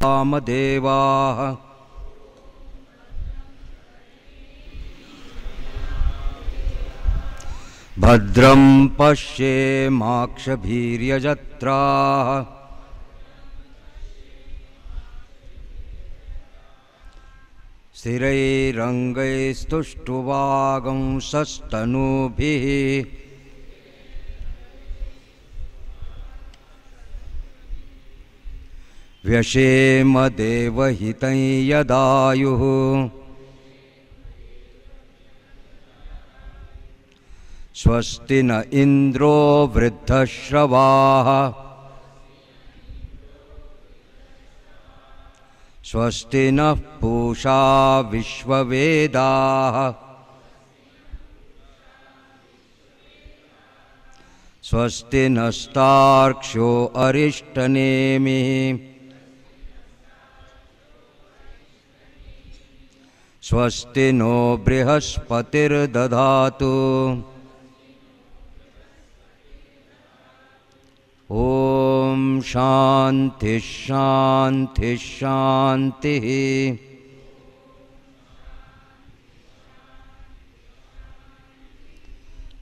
कामदेवाः भद्रं पश्येमाक्षभिर्यजत्राः स्थिरैरङ्गैस्तुष्टुवागंसस्तनूभिः व्यशेम देवहितं यदायुः स्वस्ति न इंद्रो वृद्धश्रवाः स्वस्ति नः पूषा विश्ववेदाः स्वस्ति नस्तार्क्ष्यो अरिष्टनेमिः स्वस्ति नो बृहस्पतिर्दधातु ओम शांति शांति शांति।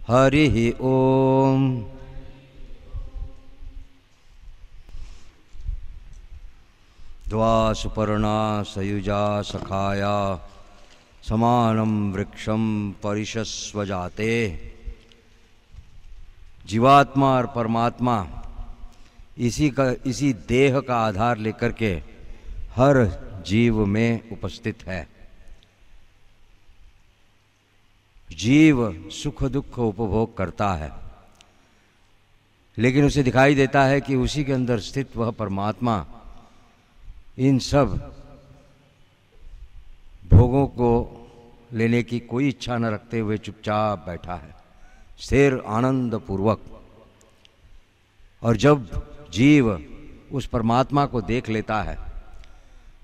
हरि ओम। द्वा सुपर्णा सयुजा सखाया समानं वृक्षं परिशस्वजाते। जीवात्मा और परमात्मा इसी देह का आधार लेकर के हर जीव में उपस्थित है। जीव सुख दुख उपभोग करता है, लेकिन उसे दिखाई देता है कि उसी के अंदर स्थित वह परमात्मा इन सब भोगों को लेने की कोई इच्छा न रखते हुए चुपचाप बैठा है, स्थिर आनंद पूर्वक। और जब जीव उस परमात्मा को देख लेता है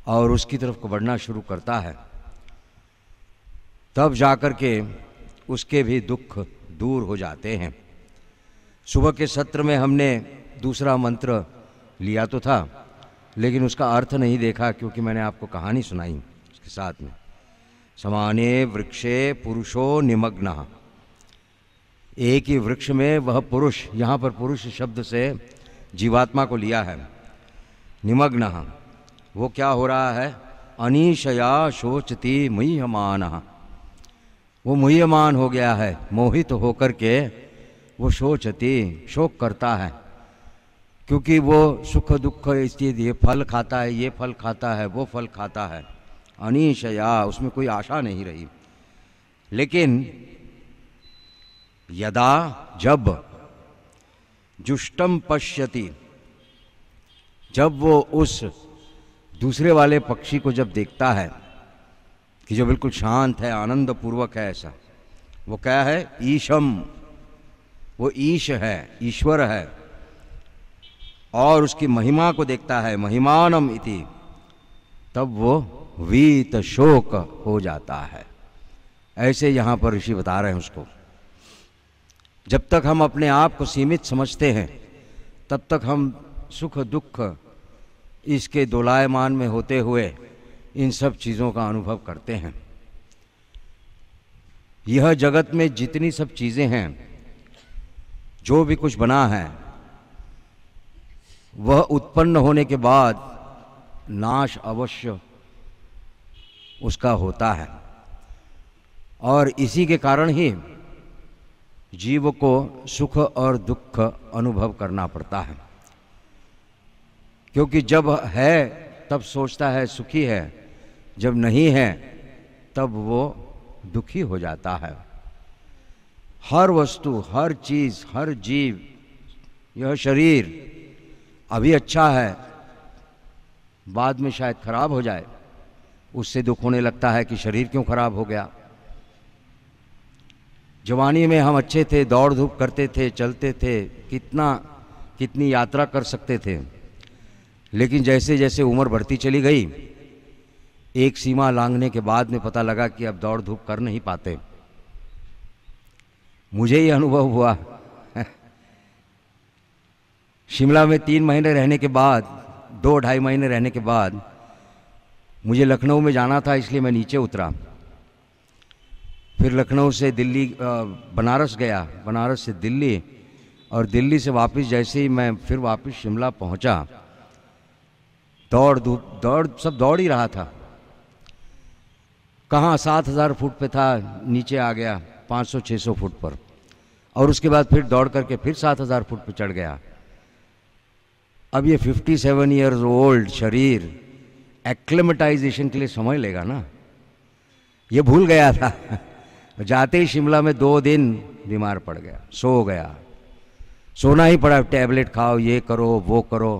और उसकी तरफ को बढ़ना शुरू करता है, तब जाकर के उसके भी दुख दूर हो जाते हैं। सुबह के सत्र में हमने दूसरा मंत्र लिया तो था, लेकिन उसका अर्थ नहीं देखा, क्योंकि मैंने आपको कहानी सुनाई उसके साथ में। समाने वृक्षे पुरुषो निमग्नः। एक ही वृक्ष में वह पुरुष, यहाँ पर पुरुष शब्द से जीवात्मा को लिया है। निमग्नः, वो क्या हो रहा है? अनीशया शोचति मुह्यमानः। वो मुह्यमान हो गया है, मोहित होकर के वो शोचति, शोक करता है, क्योंकि वो सुख दुख इसलिए ये फल खाता है, ये फल खाता है, वो फल खाता है। अनीशया, उसमें कोई आशा नहीं रही। लेकिन यदा, जब, जुष्टम पश्यति, जब वो उस दूसरे वाले पक्षी को जब देखता है कि जो बिल्कुल शांत है, आनंद पूर्वक है, ऐसा वो क्या है? ईशम, वो ईश है, ईश्वर है, और उसकी महिमा को देखता है, महिमानम इति, तब वो वीत शोक हो जाता है। ऐसे यहाँ पर ऋषि बता रहे हैं उसको। जब तक हम अपने आप को सीमित समझते हैं, तब तक हम सुख दुख इसके दोलायमान में होते हुए इन सब चीज़ों का अनुभव करते हैं। यह जगत में जितनी सब चीज़ें हैं, जो भी कुछ बना है, वह उत्पन्न होने के बाद नाश अवश्य उसका होता है, और इसी के कारण ही जीव को सुख और दुख अनुभव करना पड़ता है। क्योंकि जब है तब सोचता है सुखी है, जब नहीं है तब वो दुखी हो जाता है। हर वस्तु, हर चीज़, हर जीव, यह शरीर अभी अच्छा है, बाद में शायद खराब हो जाए, उससे दुख होने लगता है कि शरीर क्यों खराब हो गया। जवानी में हम अच्छे थे, दौड़ धूप करते थे, चलते थे, कितनी यात्रा कर सकते थे, लेकिन जैसे जैसे उम्र बढ़ती चली गई, एक सीमा लांघने के बाद में पता लगा कि अब दौड़ धूप कर नहीं पाते। मुझे ये अनुभव हुआ। शिमला में 3 महीने रहने के बाद, 2-2.5 महीने रहने के बाद मुझे लखनऊ में जाना था, इसलिए मैं नीचे उतरा। फिर लखनऊ से दिल्ली बनारस गया, बनारस से दिल्ली, और दिल्ली से वापस जैसे ही मैं फिर वापस शिमला पहुंचा, दौड़ सब दौड़ ही रहा था। कहाँ 7,000 फुट पे था, नीचे आ गया 500-600 फुट पर, और उसके बाद फिर दौड़ करके फिर 7,000 फुट पे चढ़ गया। अब ये 57 ईयर्स ओल्ड शरीर एक्लेमेटाइजेशन के लिए समय लेगा ना, ये भूल गया था। जाते ही शिमला में 2 दिन बीमार पड़ गया, सो गया, सोना ही पड़ा, टैबलेट खाओ, ये करो वो करो।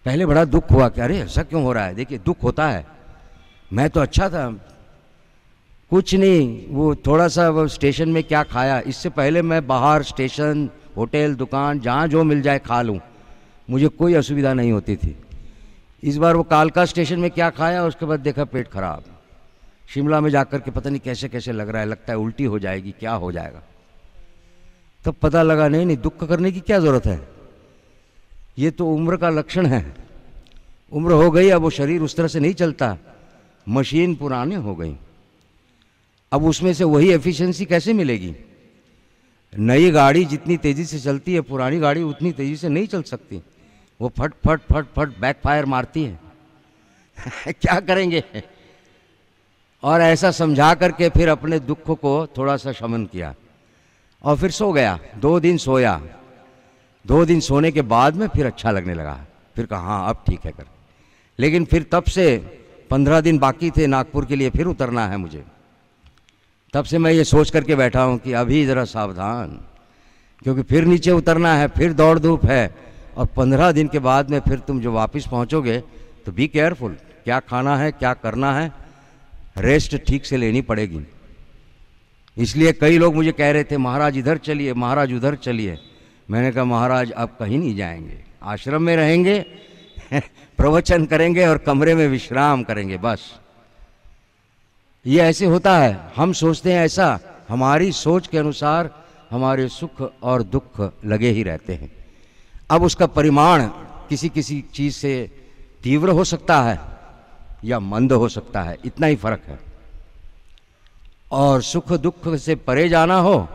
पहले बड़ा दुख हुआ कि अरे ऐसा क्यों हो रहा है। देखिए दुख होता है, मैं तो अच्छा था, कुछ नहीं, वो थोड़ा सा वो स्टेशन में क्या खाया, इससे पहले मैं बाहर स्टेशन, होटल, दुकान, जहाँ जो मिल जाए खा लूँ, मुझे कोई असुविधा नहीं होती थी। इस बार वो कालका स्टेशन में क्या खाया, उसके बाद देखा पेट खराब। शिमला में जाकर के पता नहीं कैसे कैसे लग रहा है, लगता है उल्टी हो जाएगी, क्या हो जाएगा। तब पता लगा नहीं दुख करने की क्या ज़रूरत है, ये तो उम्र का लक्षण है। उम्र हो गई, अब वो शरीर उस तरह से नहीं चलता, मशीन पुराने हो गई, अब उसमें से वही एफिशिएंसी कैसे मिलेगी। नई गाड़ी जितनी तेज़ी से चलती है, पुरानी गाड़ी उतनी तेज़ी से नहीं चल सकती, वो फट फट फट फट बैकफायर मारती है। क्या करेंगे। और ऐसा समझा करके फिर अपने दुख को थोड़ा सा शमन किया और फिर सो गया। 2 दिन सोया, 2 दिन सोने के बाद में फिर अच्छा लगने लगा, फिर कहा हाँ अब ठीक है कर। लेकिन फिर तब से 15 दिन बाकी थे नागपुर के लिए, फिर उतरना है मुझे। तब से मैं ये सोच करके बैठा हूँ कि अभी ज़रा सावधान, क्योंकि फिर नीचे उतरना है, फिर दौड़ धूप है, और 15 दिन के बाद में फिर तुम जो वापस पहुँचोगे तो बी केयरफुल, क्या खाना है, क्या करना है, रेस्ट ठीक से लेनी पड़ेगी। इसलिए कई लोग मुझे कह रहे थे महाराज इधर चलिए, महाराज उधर चलिए। मैंने कहा महाराज अब कहीं नहीं जाएंगे, आश्रम में रहेंगे, प्रवचन करेंगे और कमरे में विश्राम करेंगे, बस। ये ऐसे होता है, हम सोचते हैं ऐसा, हमारी सोच के अनुसार हमारे सुख और दुख लगे ही रहते हैं। अब उसका परिमाण किसी किसी चीज़ से तीव्र हो सकता है या मंद हो सकता है, इतना ही फर्क है। और सुख दुख से परे जाना हो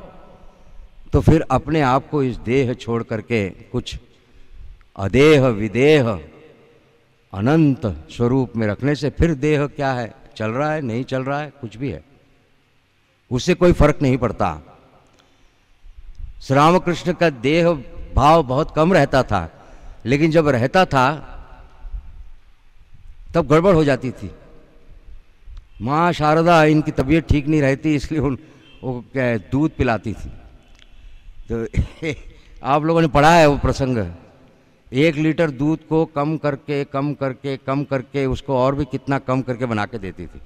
तो फिर अपने आप को इस देह छोड़ करके कुछ अदेह विदेह अनंत स्वरूप में रखने से, फिर देह क्या है, चल रहा है नहीं चल रहा है, कुछ भी है, उससे कोई फर्क नहीं पड़ता। श्री रामकृष्ण का देह भाव बहुत कम रहता था, लेकिन जब रहता था तब गड़बड़ हो जाती थी। माँ शारदा इनकी तबीयत ठीक नहीं रहती, इसलिए वो क्या दूध पिलाती थी। तो आप लोगों ने पढ़ा है वो प्रसंग, 1 लीटर दूध को कम करके कम करके कम करके उसको और भी कितना कम करके बना के देती थी।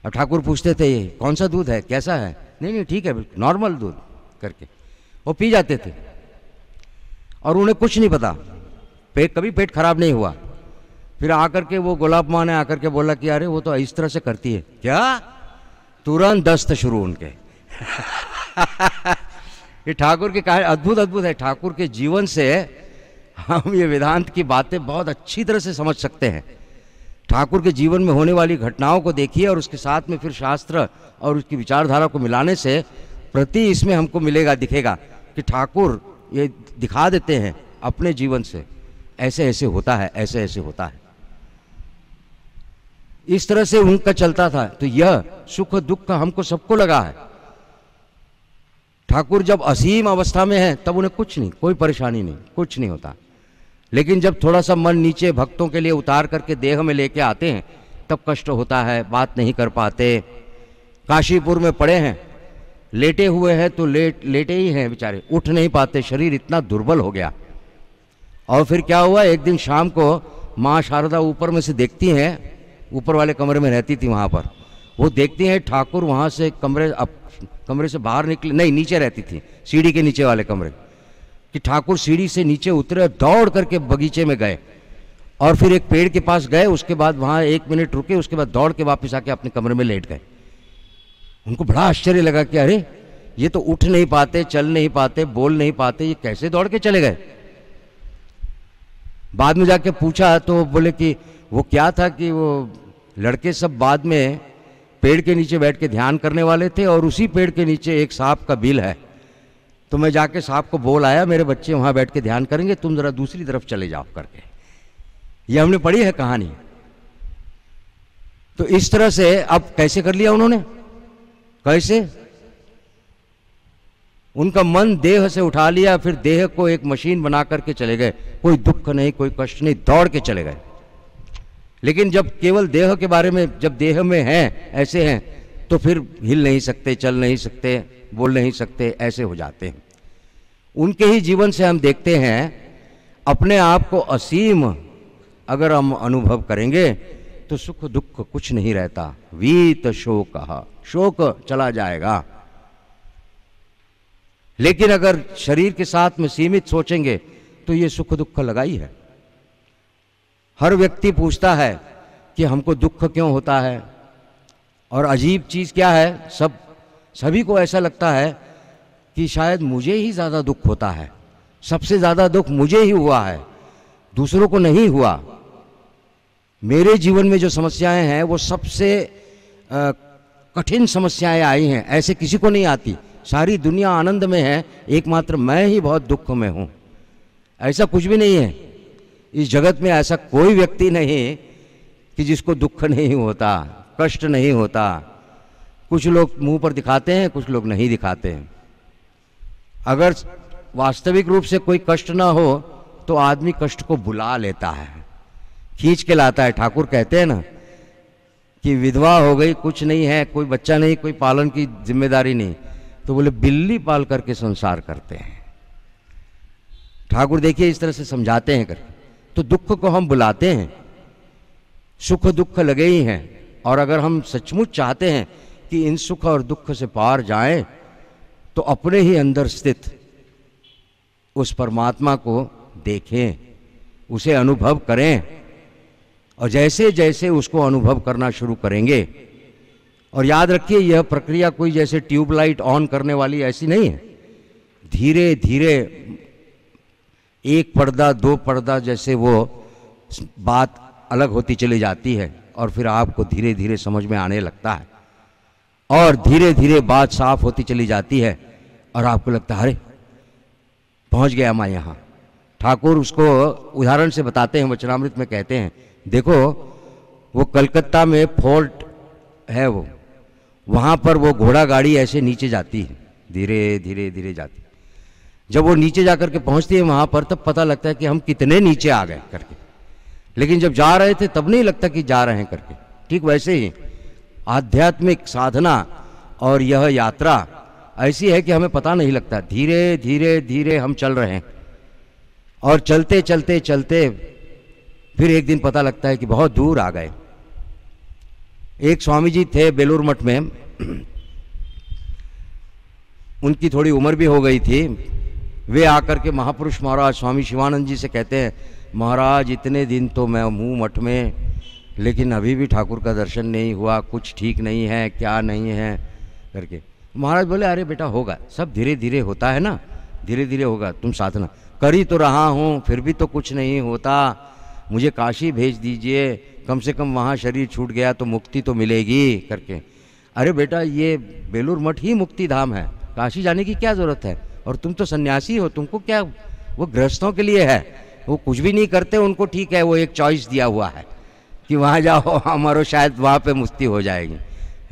अब ठाकुर पूछते थे ये कौन सा दूध है, कैसा है, नहीं ठीक है नॉर्मल दूध करके वो पी जाते थे, और उन्हें कुछ नहीं पता, कभी पेट खराब नहीं हुआ। फिर आकर के वो गुलाब माँ ने आकर के बोला कि अरे वो तो इस तरह से करती है क्या, तुरंत दस्त शुरू उनके। ये ठाकुर की कहानी अद्भुत अद्भुत है। ठाकुर के जीवन से हम ये वेदांत की बातें बहुत अच्छी तरह से समझ सकते हैं। ठाकुर के जीवन में होने वाली घटनाओं को देखिए और उसके साथ में फिर शास्त्र और उसकी विचारधारा को मिलाने से प्रति इसमें हमको मिलेगा, दिखेगा कि ठाकुर ये दिखा देते हैं अपने जीवन से, ऐसे ऐसे होता है, ऐसे ऐसे होता है। इस तरह से उनका चलता था। तो यह सुख दुख हमको सबको लगा है। ठाकुर जब असीम अवस्था में है तब उन्हें कुछ नहीं, कोई परेशानी नहीं, कुछ नहीं होता। लेकिन जब थोड़ा सा मन नीचे भक्तों के लिए उतार करके देह में लेके आते हैं तब कष्ट होता है, बात नहीं कर पाते। काशीपुर में पड़े हैं, लेटे हुए हैं तो लेटे ही हैं बेचारे, उठ नहीं पाते, शरीर इतना दुर्बल हो गया। और फिर क्या हुआ, एक दिन शाम को माँ शारदा ऊपर में से देखती हैं, ऊपर वाले कमरे में रहती थी वहाँ पर, वो देखती हैं ठाकुर वहाँ से कमरे से बाहर निकले, नहीं नीचे रहती थी, सीढ़ी के नीचे वाले कमरे, कि ठाकुर सीढ़ी से नीचे उतरे, दौड़ करके बगीचे में गए और फिर एक पेड़ के पास गए, उसके बाद वहाँ 1 मिनट रुके, उसके बाद दौड़ के वापस आके अपने कमरे में लेट गए। उनको बड़ा आश्चर्य लगा कि अरे ये तो उठ नहीं पाते, चल नहीं पाते, बोल नहीं पाते, ये कैसे दौड़ के चले गए। बाद में जाके पूछा तो बोले कि वो क्या था कि वो लड़के सब बाद में पेड़ के नीचे बैठ के ध्यान करने वाले थे, और उसी पेड़ के नीचे एक सांप का बिल है। तो मैं जाके सांप को बोल आया, मेरे बच्चे वहाँ बैठ के ध्यान करेंगे, तुम ज़रा दूसरी तरफ चले जाओ करके। ये हमने पढ़ी है कहानी। तो इस तरह से अब कैसे कर लिया उन्होंने, कैसे उनका मन देह से उठा लिया, फिर देह को एक मशीन बना करके चले गए। कोई दुख नहीं, कोई कष्ट नहीं, दौड़ के चले गए। लेकिन जब केवल देह के बारे में, जब देह में हैं, ऐसे हैं, तो फिर हिल नहीं सकते, चल नहीं सकते, बोल नहीं सकते, ऐसे हो जाते हैं। उनके ही जीवन से हम देखते हैं, अपने आप को असीम अगर हम अनुभव करेंगे तो सुख दुख कुछ नहीं रहता। वीत शोक, शोक चला जाएगा। लेकिन अगर शरीर के साथ में सीमित सोचेंगे तो ये सुख दुख लगा ही है। हर व्यक्ति पूछता है कि हमको दुख क्यों होता है, और अजीब चीज़ क्या है, सभी को ऐसा लगता है कि शायद मुझे ही ज़्यादा दुख होता है, सबसे ज़्यादा दुख मुझे ही हुआ है, दूसरों को नहीं हुआ। मेरे जीवन में जो समस्याएं हैं वो सबसे कठिन समस्याएं आई हैं, ऐसे किसी को नहीं आती। सारी दुनिया आनंद में है, एकमात्र मैं ही बहुत दुख में हूँ। ऐसा कुछ भी नहीं है इस जगत में, ऐसा कोई व्यक्ति नहीं कि जिसको दुख नहीं होता, कष्ट नहीं होता। कुछ लोग मुंह पर दिखाते हैं, कुछ लोग नहीं दिखाते हैं। अगर वास्तविक रूप से कोई कष्ट ना हो तो आदमी कष्ट को बुला लेता है, खींच के लाता है। ठाकुर कहते हैं ना कि विधवा हो गई, कुछ नहीं है, कोई बच्चा नहीं, कोई पालन की जिम्मेदारी नहीं, तो बोले बिल्ली पाल करके संसार करते हैं। ठाकुर देखिए इस तरह से समझाते हैं करके। तो दुख को हम बुलाते हैं, सुख दुख लगे ही हैं। और अगर हम सचमुच चाहते हैं कि इन सुख और दुख से पार जाएं, तो अपने ही अंदर स्थित उस परमात्मा को देखें, उसे अनुभव करें। और जैसे जैसे उसको अनुभव करना शुरू करेंगे, और याद रखिए यह प्रक्रिया कोई जैसे ट्यूबलाइट ऑन करने वाली ऐसी नहीं है। धीरे धीरे एक पर्दा दो पर्दा जैसे वो बात अलग होती चली जाती है, और फिर आपको धीरे धीरे समझ में आने लगता है, और धीरे धीरे बात साफ होती चली जाती है, और आपको लगता है अरे पहुंच गया मैं यहाँ। ठाकुर उसको उदाहरण से बताते हैं, वचनामृत में कहते हैं, देखो वो कलकत्ता में फोर्ट है, वो वहाँ पर वो घोड़ा गाड़ी ऐसे नीचे जाती है, धीरे धीरे धीरे जाती है। जब वो नीचे जा करके पहुँचती है वहाँ पर, तब पता लगता है कि हम कितने नीचे आ गए करके। लेकिन जब जा रहे थे तब नहीं लगता कि जा रहे हैं करके। ठीक वैसे ही आध्यात्मिक साधना और यह यात्रा ऐसी है कि हमें पता नहीं लगता, धीरे धीरे धीरे हम चल रहे हैं, और चलते चलते चलते फिर एक दिन पता लगता है कि बहुत दूर आ गए। एक स्वामी जी थे बेलूर मठ में, उनकी थोड़ी उम्र भी हो गई थी। वे आकर के महापुरुष महाराज स्वामी शिवानंद जी से कहते हैं, महाराज इतने दिन तो मैं हूँ मठ में, लेकिन अभी भी ठाकुर का दर्शन नहीं हुआ, कुछ ठीक नहीं है, क्या नहीं है करके। महाराज बोले अरे बेटा होगा, सब धीरे धीरे होता है ना, धीरे धीरे होगा, तुम साधना कर ही तो रहा हूँ, फिर भी तो कुछ नहीं होता, मुझे काशी भेज दीजिए, कम से कम वहाँ शरीर छूट गया तो मुक्ति तो मिलेगी करके। अरे बेटा ये बेलूर मठ ही मुक्ति धाम है, काशी जाने की क्या ज़रूरत है, और तुम तो सन्यासी हो, तुमको क्या, वो गृहस्थों के लिए है, वो कुछ भी नहीं करते, उनको ठीक है, वो एक चॉइस दिया हुआ है कि वहाँ जाओ, हमारो शायद वहाँ पे मुक्ति हो जाएगी।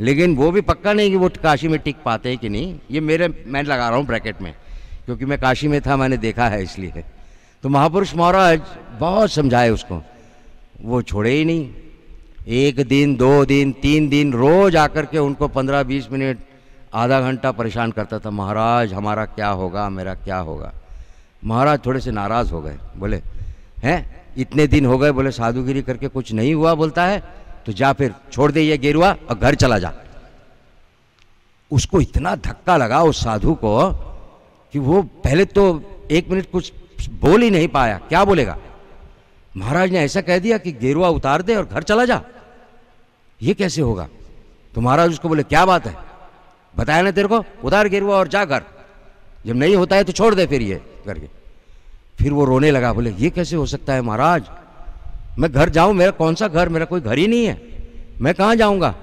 लेकिन वो भी पक्का नहीं कि वो काशी में टिक पाते हैं कि नहीं। ये मैं लगा रहा हूँ ब्रैकेट में, क्योंकि मैं काशी में था, मैंने देखा है इसलिए। तो महापुरुष महाराज बहुत समझाए उसको, वो छोड़े ही नहीं। एक दिन, 2 दिन, 3 दिन रोज आकर के उनको 15-20 मिनट, आधा घंटा परेशान करता था, महाराज हमारा क्या होगा, मेरा क्या होगा। महाराज थोड़े से नाराज़ हो गए, बोले हैं इतने दिन हो गए, बोले साधुगिरी करके कुछ नहीं हुआ बोलता है, तो जा फिर छोड़ दे ये गेरुआ और घर चला जा। उसको इतना धक्का लगा उस साधु को कि वो पहले तो 1 मिनट कुछ बोल ही नहीं पाया, क्या बोलेगा। महाराज ने ऐसा कह दिया कि गेरुआ उतार दे और घर चला जा, ये कैसे होगा। तो महाराज उसको बोले क्या बात है, बताया ना तेरे को, उतार गेरुआ और जा घर, जब नहीं होता है तो छोड़ दे फिर ये करके। फिर वो रोने लगा, बोले ये कैसे हो सकता है महाराज, मैं घर जाऊं, मेरा कौन सा घर, मेरा कोई घर ही नहीं है, मैं कहाँ जाऊंगा?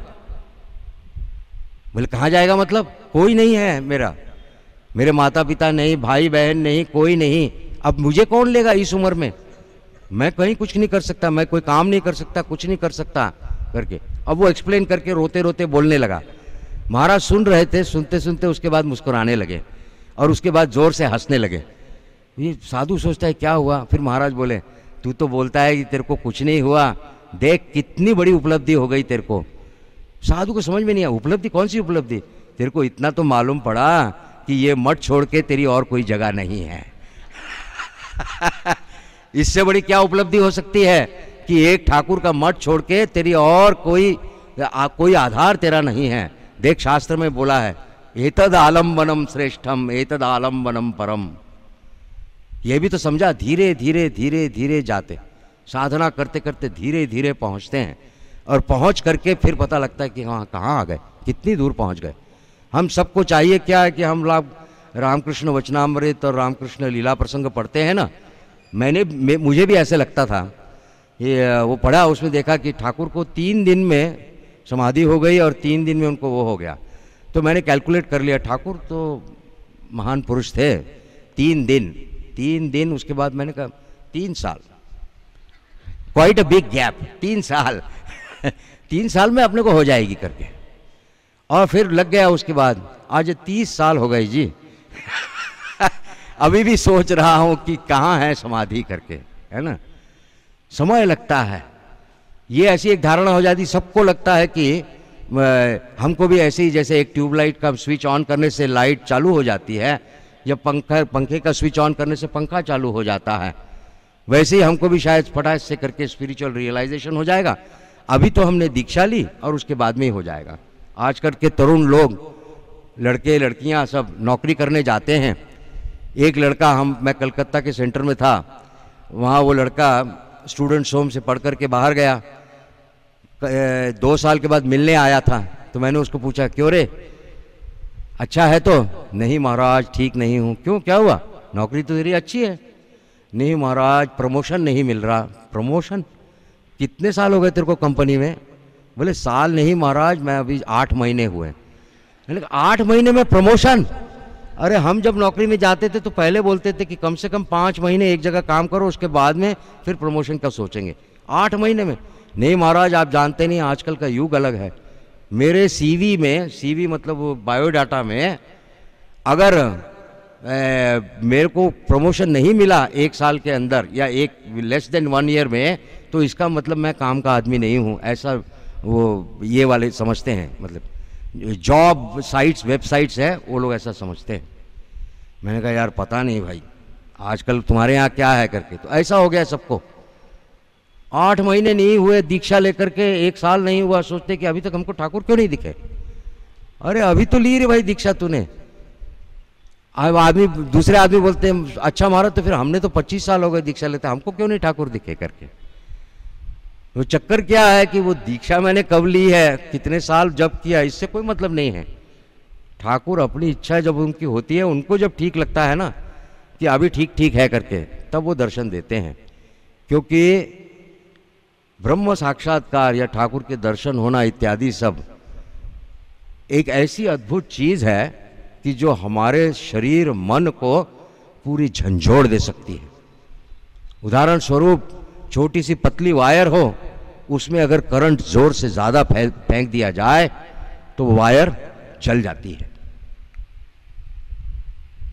बोले कहाँ जाएगा मतलब? कोई नहीं है मेरा, मेरे माता पिता नहीं, भाई बहन नहीं, कोई नहीं, अब मुझे कौन लेगा इस उम्र में? मैं कहीं कुछ नहीं कर सकता, मैं कोई काम नहीं कर सकता, कुछ नहीं कर सकता करके। अब वो एक्सप्लेन करके रोते रोते बोलने लगा। महाराज सुन रहे थे, सुनते सुनते उसके बाद मुस्कुराने लगे और उसके बाद जोर से हंसने लगे। ये साधु सोचता है क्या हुआ? फिर महाराज बोले, तू तो बोलता है कि तेरे को कुछ नहीं हुआ, देख कितनी बड़ी उपलब्धि हो गई तेरे को। साधु को समझ में नहीं आया, उपलब्धि कौन सी उपलब्धि? तेरे को इतना तो मालूम पड़ा कि ये मठ छोड़ के तेरी और कोई जगह नहीं है। इससे बड़ी क्या उपलब्धि हो सकती है कि एक ठाकुर का मठ छोड़ के तेरी और कोई आधार तेरा नहीं है। देख शास्त्र में बोला है, एतद आलम्बनम श्रेष्ठम एतद आलम्बनम परम। ये भी तो समझा, धीरे धीरे धीरे धीरे जाते, साधना करते करते धीरे धीरे पहुंचते हैं और पहुंच करके फिर पता लगता है कि हाँ कहाँ आ गए, कितनी दूर पहुंच गए। हम सबको चाहिए क्या है कि हम लोग रामकृष्ण वचनामृत और रामकृष्ण लीला प्रसंग पढ़ते हैं ना। मुझे भी ऐसे लगता था। ये वो पढ़ा, उसमें देखा कि ठाकुर को 3 दिन में समाधि हो गई और 3 दिन में उनको वो हो गया। तो मैंने कैलकुलेट कर लिया, ठाकुर तो महान पुरुष थे, 3 दिन उसके बाद मैंने कहा 3 साल, क्वाइट अ बिग गैप, 3 साल 3 साल में अपने को हो जाएगी करके। और फिर लग गया उसके बाद, आज 30 साल हो गए जी। अभी भी सोच रहा हूं कि कहाँ है समाधि करके, है ना। समय लगता है। ये ऐसी एक धारणा हो जाती, सबको लगता है कि हमको भी ऐसे ही, जैसे एक ट्यूबलाइट का स्विच ऑन करने से लाइट चालू हो जाती है या पंखे का स्विच ऑन करने से पंखा चालू हो जाता है, वैसे ही हमको भी शायद फटाक से करके स्पिरिचुअल रियलाइजेशन हो जाएगा। अभी तो हमने दीक्षा ली और उसके बाद में ही हो जाएगा। आजकल के तरुण लोग, लड़के लड़कियां सब नौकरी करने जाते हैं। एक लड़का, मैं कलकत्ता के सेंटर में था, वहाँ वो लड़का स्टूडेंट्स होम से पढ़ कर के बाहर गया, 2 साल के बाद मिलने आया था। तो मैंने उसको पूछा, क्यों रे, अच्छा है? तो नहीं महाराज ठीक नहीं हूँ। क्यों, क्या हुआ? नौकरी तो तेरी अच्छी है। नहीं महाराज प्रमोशन नहीं मिल रहा। प्रमोशन? कितने साल हो गए तेरे को कंपनी में? बोले साल नहीं महाराज, मैं अभी 8 महीने हुए। मैंने कहा 8 महीने में प्रमोशन? अरे हम जब नौकरी में जाते थे तो पहले बोलते थे कि कम से कम 5 महीने एक जगह काम करो, उसके बाद में फिर प्रमोशन का सोचेंगे। 8 महीने में? नहीं महाराज आप जानते नहीं, आजकल का युग अलग है। मेरे सीवी में, सीवी मतलब वो बायोडाटा में, अगर मेरे को प्रमोशन नहीं मिला 1 साल के अंदर या लेस देन 1 ईयर में, तो इसका मतलब मैं काम का आदमी नहीं हूँ, ऐसा वो ये वाले समझते हैं। मतलब जॉब साइट्स, वेबसाइट्स है, वो लोग ऐसा समझते हैं। मैंने कहा यार पता नहीं भाई आजकल तुम्हारे यहाँ क्या है करके। तो ऐसा हो गया सबको। 8 महीने नहीं हुए दीक्षा लेकर के, 1 साल नहीं हुआ, सोचते कि अभी तक हमको ठाकुर क्यों नहीं दिखे। अरे अभी तो ली रे भाई दीक्षा तूने। अब दूसरे आदमी बोलते हैं अच्छा महाराज तो फिर हमने तो 25 साल हो गए दीक्षा लेते, हमको क्यों नहीं ठाकुर दिखे करके। वो चक्कर क्या है कि वो दीक्षा मैंने कब ली है, कितने साल जब किया, इससे कोई मतलब नहीं है। ठाकुर अपनी इच्छा जब उनकी होती है, उनको जब ठीक लगता है ना कि अभी ठीक ठीक है करके, तब वो दर्शन देते हैं। क्योंकि ब्रह्म साक्षात्कार या ठाकुर के दर्शन होना इत्यादि सब एक ऐसी अद्भुत चीज है कि जो हमारे शरीर मन को पूरी झंझोड़ दे सकती है। उदाहरण स्वरूप छोटी सी पतली वायर हो, उसमें अगर करंट जोर से ज़्यादा फेंक दिया जाए तो वो वायर जल जाती है।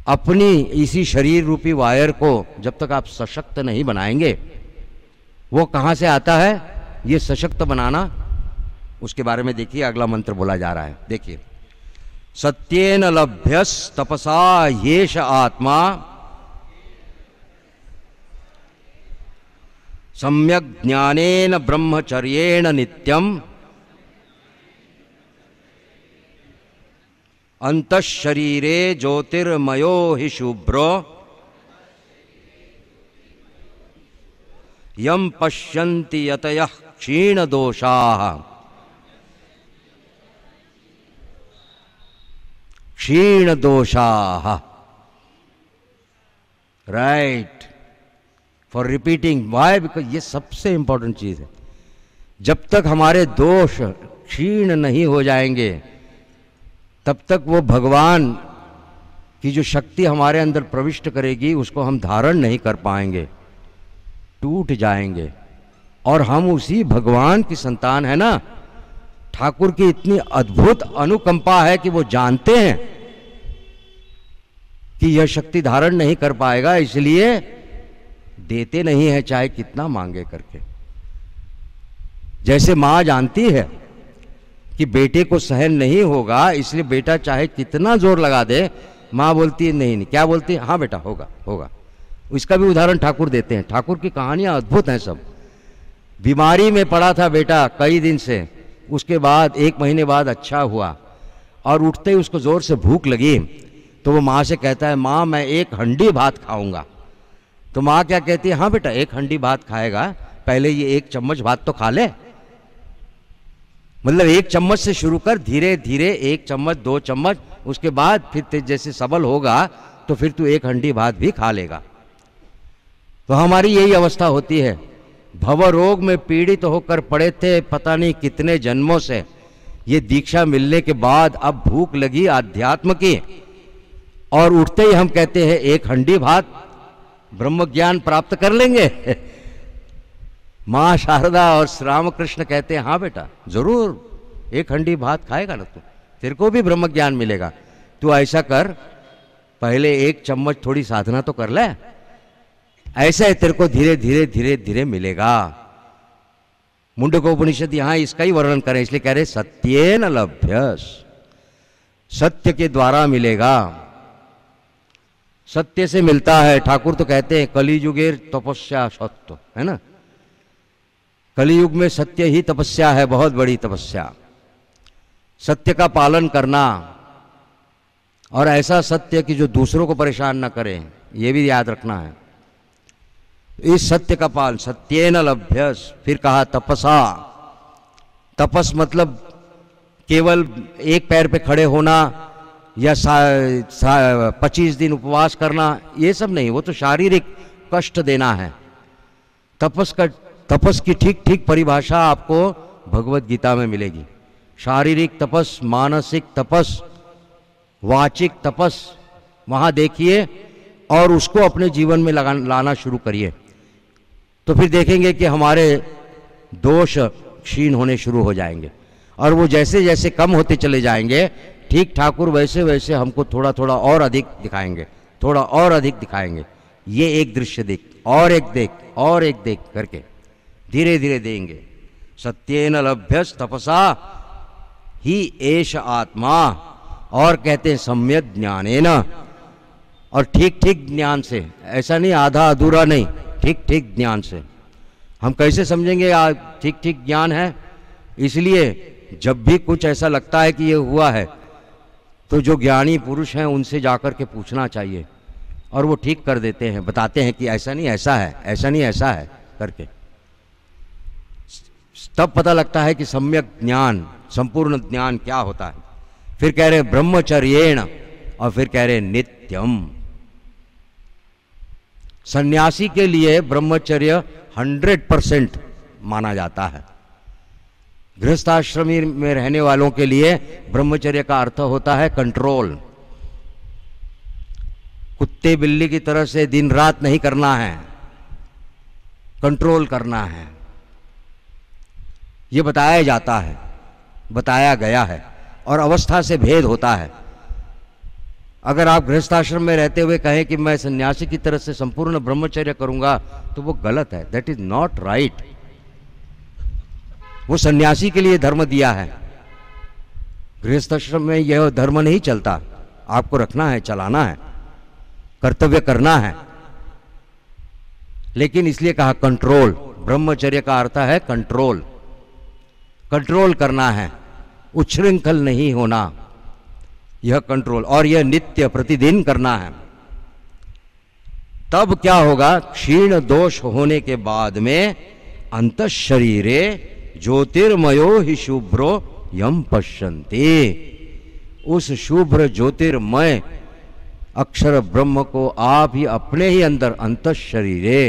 अपनी इसी शरीर रूपी वायर को जब तक आप सशक्त नहीं बनाएंगे, वो कहाँ से आता है ये सशक्त बनाना, उसके बारे में देखिए अगला मंत्र बोला जा रहा है। देखिए, सत्येन लभ्यस तपसा येष आत्मा सम्यक ज्ञानेन ब्रह्मचर्येण नित्यम अंतःशरीरे ज्योतिर्मयो हि शुभ्रो यम पश्यन्ति यतयः क्षीण दोषाः क्षीण दोषाः। Right, for repeating, why? Because ये सबसे इंपॉर्टेंट चीज है। जब तक हमारे दोष क्षीण नहीं हो जाएंगे तब तक वो भगवान की जो शक्ति हमारे अंदर प्रविष्ट करेगी उसको हम धारण नहीं कर पाएंगे, टूट जाएंगे। और हम उसी भगवान की संतान है ना। ठाकुर की इतनी अद्भुत अनुकंपा है कि वो जानते हैं कि यह शक्ति धारण नहीं कर पाएगा, इसलिए देते नहीं है चाहे कितना मांगे करके। जैसे मां जानती है कि बेटे को सहन नहीं होगा, इसलिए बेटा चाहे कितना जोर लगा दे, मां बोलती है नहीं नहीं, क्या बोलती है, हाँ बेटा होगा होगा। इसका भी उदाहरण ठाकुर देते हैं। ठाकुर की कहानियां अद्भुत हैं सब। बीमारी में पड़ा था बेटा कई दिन से, उसके बाद 1 महीने बाद अच्छा हुआ, और उठते ही उसको जोर से भूख लगी, तो वो माँ से कहता है माँ मैं 1 हंडी भात खाऊंगा। तो माँ क्या कहती है, हाँ बेटा 1 हंडी भात खाएगा, पहले ये 1 चम्मच भात तो खा ले। मतलब 1 चम्मच से शुरू कर, धीरे धीरे 1 चम्मच 2 चम्मच, उसके बाद फिर जैसे सबल होगा तो फिर तू 1 हंडी भात भी खा लेगा। तो हमारी यही अवस्था होती है। भव रोग में पीड़ित होकर पड़े थे पता नहीं कितने जन्मों से, ये दीक्षा मिलने के बाद अब भूख लगी अध्यात्म की, और उठते ही हम कहते हैं 1 हंडी भात ब्रह्म ज्ञान प्राप्त कर लेंगे। मां शारदा और श्री रामकृष्ण कहते हैं हाँ बेटा जरूर 1 हंडी भात खाएगा ना तू, तेरे को भी ब्रह्म ज्ञान मिलेगा। तू ऐसा कर, पहले 1 चम्मच थोड़ी साधना तो कर ले, ऐसे तेरे को धीरे धीरे धीरे धीरे मिलेगा। मुंडकोपनिषद यहां इसका ही वर्णन करें, इसलिए कह रहे सत्येन लभ्यस, सत्य के द्वारा मिलेगा, सत्य से मिलता है। ठाकुर तो कहते हैं कलियुगेर तपस्या सत्य, है ना। कलियुग में सत्य ही तपस्या है, बहुत बड़ी तपस्या, सत्य का पालन करना, और ऐसा सत्य कि जो दूसरों को परेशान ना करे, ये भी याद रखना है। इस सत्य का पालन, सत्येन लभ्यस। फिर कहा तपसा, तपस मतलब केवल एक पैर पे खड़े होना या 25 दिन उपवास करना, ये सब नहीं, वो तो शारीरिक कष्ट देना है। तपस की ठीक ठीक परिभाषा आपको भगवत गीता में मिलेगी। शारीरिक तपस, मानसिक तपस, वाचिक तपस, वहां देखिए और उसको अपने जीवन में लाना शुरू करिए, तो फिर देखेंगे कि हमारे दोष क्षीण होने शुरू हो जाएंगे। और वो जैसे जैसे कम होते चले जाएंगे, ठीक ठाकुर वैसे वैसे हमको थोड़ा थोड़ा और अधिक दिखाएंगे, थोड़ा और अधिक दिखाएंगे। ये एक दृश्य देख, और एक देख, और एक देख करके धीरे धीरे देंगे। सत्येन लभ्यस तपसा ही एष आत्मा, और कहते हैं सम्यक ज्ञानेन, और ठीक ठीक ज्ञान से, ऐसा नहीं आधा अधूरा नहीं, ठीक ठीक ज्ञान से। हम कैसे समझेंगे ठीक ठीक ज्ञान है? इसलिए जब भी कुछ ऐसा लगता है कि ये हुआ है, तो जो ज्ञानी पुरुष हैं उनसे जाकर के पूछना चाहिए, और वो ठीक कर देते हैं, बताते हैं कि ऐसा नहीं ऐसा है, ऐसा नहीं ऐसा है करके। तब पता लगता है कि सम्यक ज्ञान, संपूर्ण ज्ञान क्या होता है। फिर कह रहे ब्रह्मचर्येण, और फिर कह रहे नित्यम। सन्यासी के लिए ब्रह्मचर्य 100% माना जाता है। गृहस्थाश्रमी में रहने वालों के लिए ब्रह्मचर्य का अर्थ होता है कंट्रोल। कुत्ते बिल्ली की तरह से दिन रात नहीं करना है, कंट्रोल करना है। ये बताया जाता है, बताया गया है, और अवस्था से भेद होता है। अगर आप गृहस्थाश्रम में रहते हुए कहें कि मैं सन्यासी की तरह से संपूर्ण ब्रह्मचर्य करूंगा, तो वो गलत है, दैट इज नॉट राइट। वो सन्यासी के लिए धर्म दिया है, गृहस्थाश्रम में यह धर्म नहीं चलता। आपको रखना है, चलाना है, कर्तव्य करना है, लेकिन इसलिए कहा कंट्रोल। ब्रह्मचर्य का अर्थ है कंट्रोल, कंट्रोल करना है, उच्छृंखल नहीं होना, यह कंट्रोल, और यह नित्य प्रतिदिन करना है। तब क्या होगा? क्षीण दोष होने के बाद में अंतःशरीरे ज्योतिर्मयो ही शुभ्रो यम पश्यन्ति, उस शुभ्र ज्योतिर्मय अक्षर ब्रह्म को आप ही अपने ही अंदर अंतःशरीरे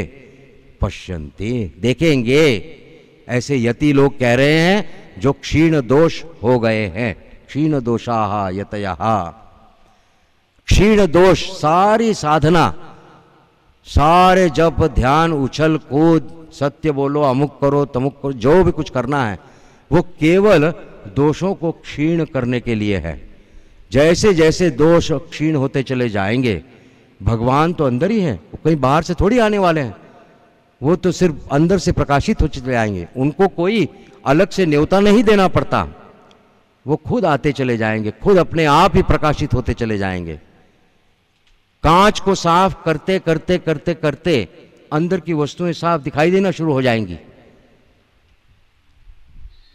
पश्यन्ति, देखेंगे। ऐसे यति लोग कह रहे हैं जो क्षीण दोष हो गए हैं। क्षीण दोषाः यतयः। क्षीण दोष, सारी साधना, सारे जप ध्यान उछल कूद, सत्य बोलो, अमुक करो तमुक करो, जो भी कुछ करना है वो केवल दोषों को क्षीण करने के लिए है। जैसे जैसे दोष क्षीण होते चले जाएंगे, भगवान तो अंदर ही है, वो कहीं बाहर से थोड़ी आने वाले हैं, वो तो सिर्फ अंदर से प्रकाशित हो चले आएंगे। उनको कोई अलग से न्योता नहीं देना पड़ता, वो खुद आते चले जाएंगे, खुद अपने आप ही प्रकाशित होते चले जाएंगे। कांच को साफ करते करते करते करते अंदर की वस्तुएं साफ दिखाई देना शुरू हो जाएंगी।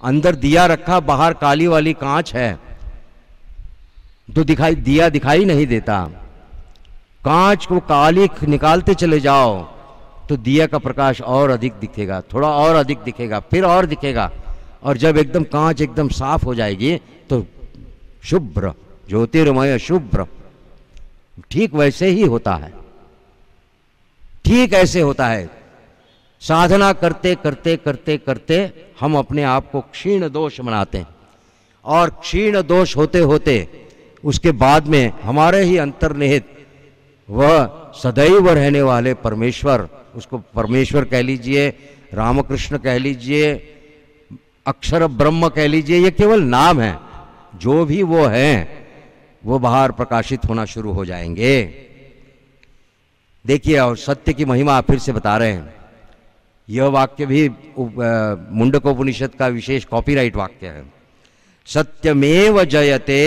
अंदर दिया रखा, बाहर काली वाली कांच है तो दिया दिखाई नहीं देता। कांच को काली निकालते चले जाओ तो दिया का प्रकाश और अधिक दिखेगा, थोड़ा और अधिक दिखेगा, फिर और दिखेगा, और जब एकदम कांच एकदम साफ हो जाएगी तो शुभ्र, ज्योतिर्मय शुभ्र। ठीक वैसे ही होता है, ठीक ऐसे होता है। साधना करते करते करते करते हम अपने आप को क्षीण दोष बनाते हैं, और क्षीण दोष होते होते उसके बाद में हमारे ही अंतर्निहित वह सदैव रहने वाले परमेश्वर, उसको परमेश्वर कह लीजिए, रामकृष्ण कह लीजिए, अक्षर ब्रह्म कह लीजिए, ये केवल नाम है, जो भी वो हैं वो बाहर प्रकाशित होना शुरू हो जाएंगे। देखिए, और सत्य की महिमा फिर से बता रहे हैं। यह वाक्य भी मुंडकोपनिषद का विशेष कॉपीराइट वाक्य है। सत्यमेव जयते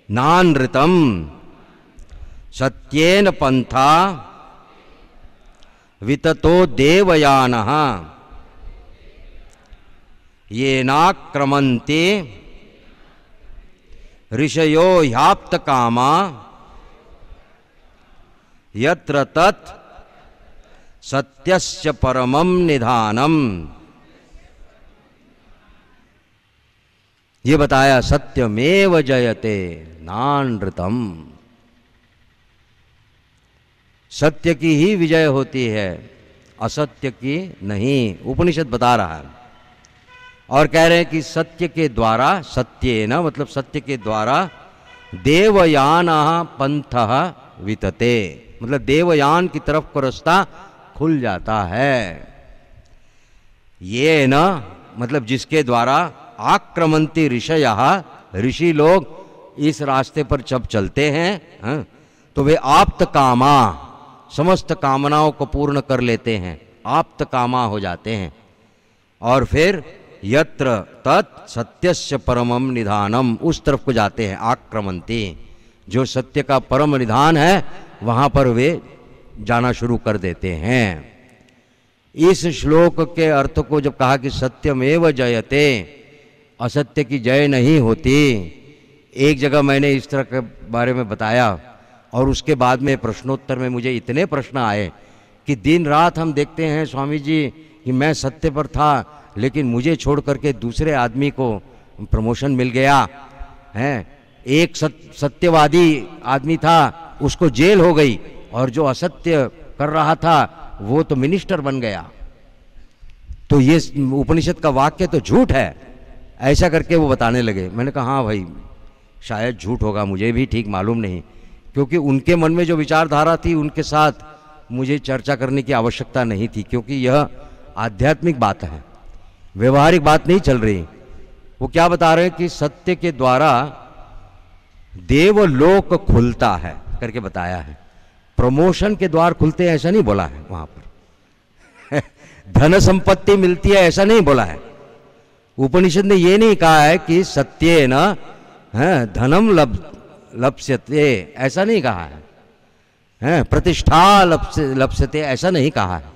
नानृतम सत्येन पंथा विततो देवयानः येनाक्रमन्ते ऋषयो ह्याप्त कामा यत्र तत् सत्यस्य परमं निधानम। ये बताया, सत्यमेव जयते नानृतम, सत्य की ही विजय होती है, असत्य की नहीं, उपनिषद बता रहा है। और कह रहे हैं कि सत्य के द्वारा, सत्येन मतलब सत्य के द्वारा, देवयानः पंथः वितते, मतलब देवयान की तरफ को रास्ता खुल जाता है। ये न मतलब जिसके द्वारा आक्रमन्ति ऋषयः, ऋषि लोग इस रास्ते पर जब चलते हैं तो वे आप्त कामा, समस्त कामनाओं को पूर्ण कर लेते हैं, आप्त कामा हो जाते हैं। और फिर यत्र तत् सत्यस्य परमम निधानम, उस तरफ को जाते हैं, आक्रमन्ति, जो सत्य का परम निधान है वहां पर वे जाना शुरू कर देते हैं। इस श्लोक के अर्थ को जब कहा कि सत्यमेव जयते, असत्य की जय नहीं होती, एक जगह मैंने इस तरह के बारे में बताया, और उसके बाद में प्रश्नोत्तर में मुझे इतने प्रश्न आए कि दिन रात हम देखते हैं स्वामी जी कि मैं सत्य पर था, लेकिन मुझे छोड़ करके दूसरे आदमी को प्रमोशन मिल गया है। एक सत्यवादी आदमी था, उसको जेल हो गई, और जो असत्य कर रहा था वो तो मिनिस्टर बन गया। तो ये उपनिषद का वाक्य तो झूठ है, ऐसा करके वो बताने लगे। मैंने कहा हाँ भाई, शायद झूठ होगा, मुझे भी ठीक मालूम नहीं, क्योंकि उनके मन में जो विचारधारा थी उनके साथ मुझे चर्चा करने की आवश्यकता नहीं थी, क्योंकि यह आध्यात्मिक बात है, व्यवहारिक बात नहीं चल रही। वो क्या बता रहे हैं कि सत्य के द्वारा देवलोक खुलता है करके बताया है, प्रमोशन के द्वार खुलते हैं ऐसा नहीं बोला है वहां पर धन संपत्ति मिलती है ऐसा नहीं बोला है। उपनिषद ने ये नहीं कहा है कि सत्येन धनम लप्स्यते, ऐसा नहीं कहा है, प्रतिष्ठा लप्स्यते ऐसा नहीं कहा है।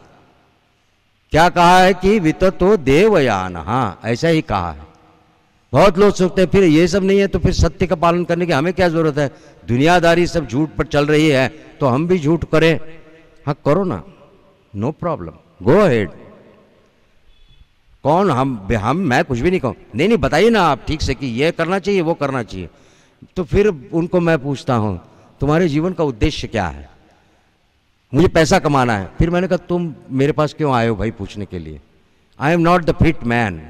क्या कहा है कि विततो देवयान, हाँ ऐसा ही कहा है। बहुत लोग सोचते हैं फिर ये सब नहीं है तो फिर सत्य का पालन करने की हमें क्या जरूरत है, दुनियादारी सब झूठ पर चल रही है तो हम भी झूठ करें। हाँ करो ना, नो प्रॉब्लम, गो अहेड। कौन हम मैं कुछ भी नहीं कहूँ, नहीं बताइए ना आप ठीक से कि ये करना चाहिए वो करना चाहिए। तो फिर उनको मैं पूछता हूँ तुम्हारे जीवन का उद्देश्य क्या है? मुझे पैसा कमाना है। फिर मैंने कहा तुम मेरे पास क्यों आए हो भाई पूछने के लिए? I am not the fit man.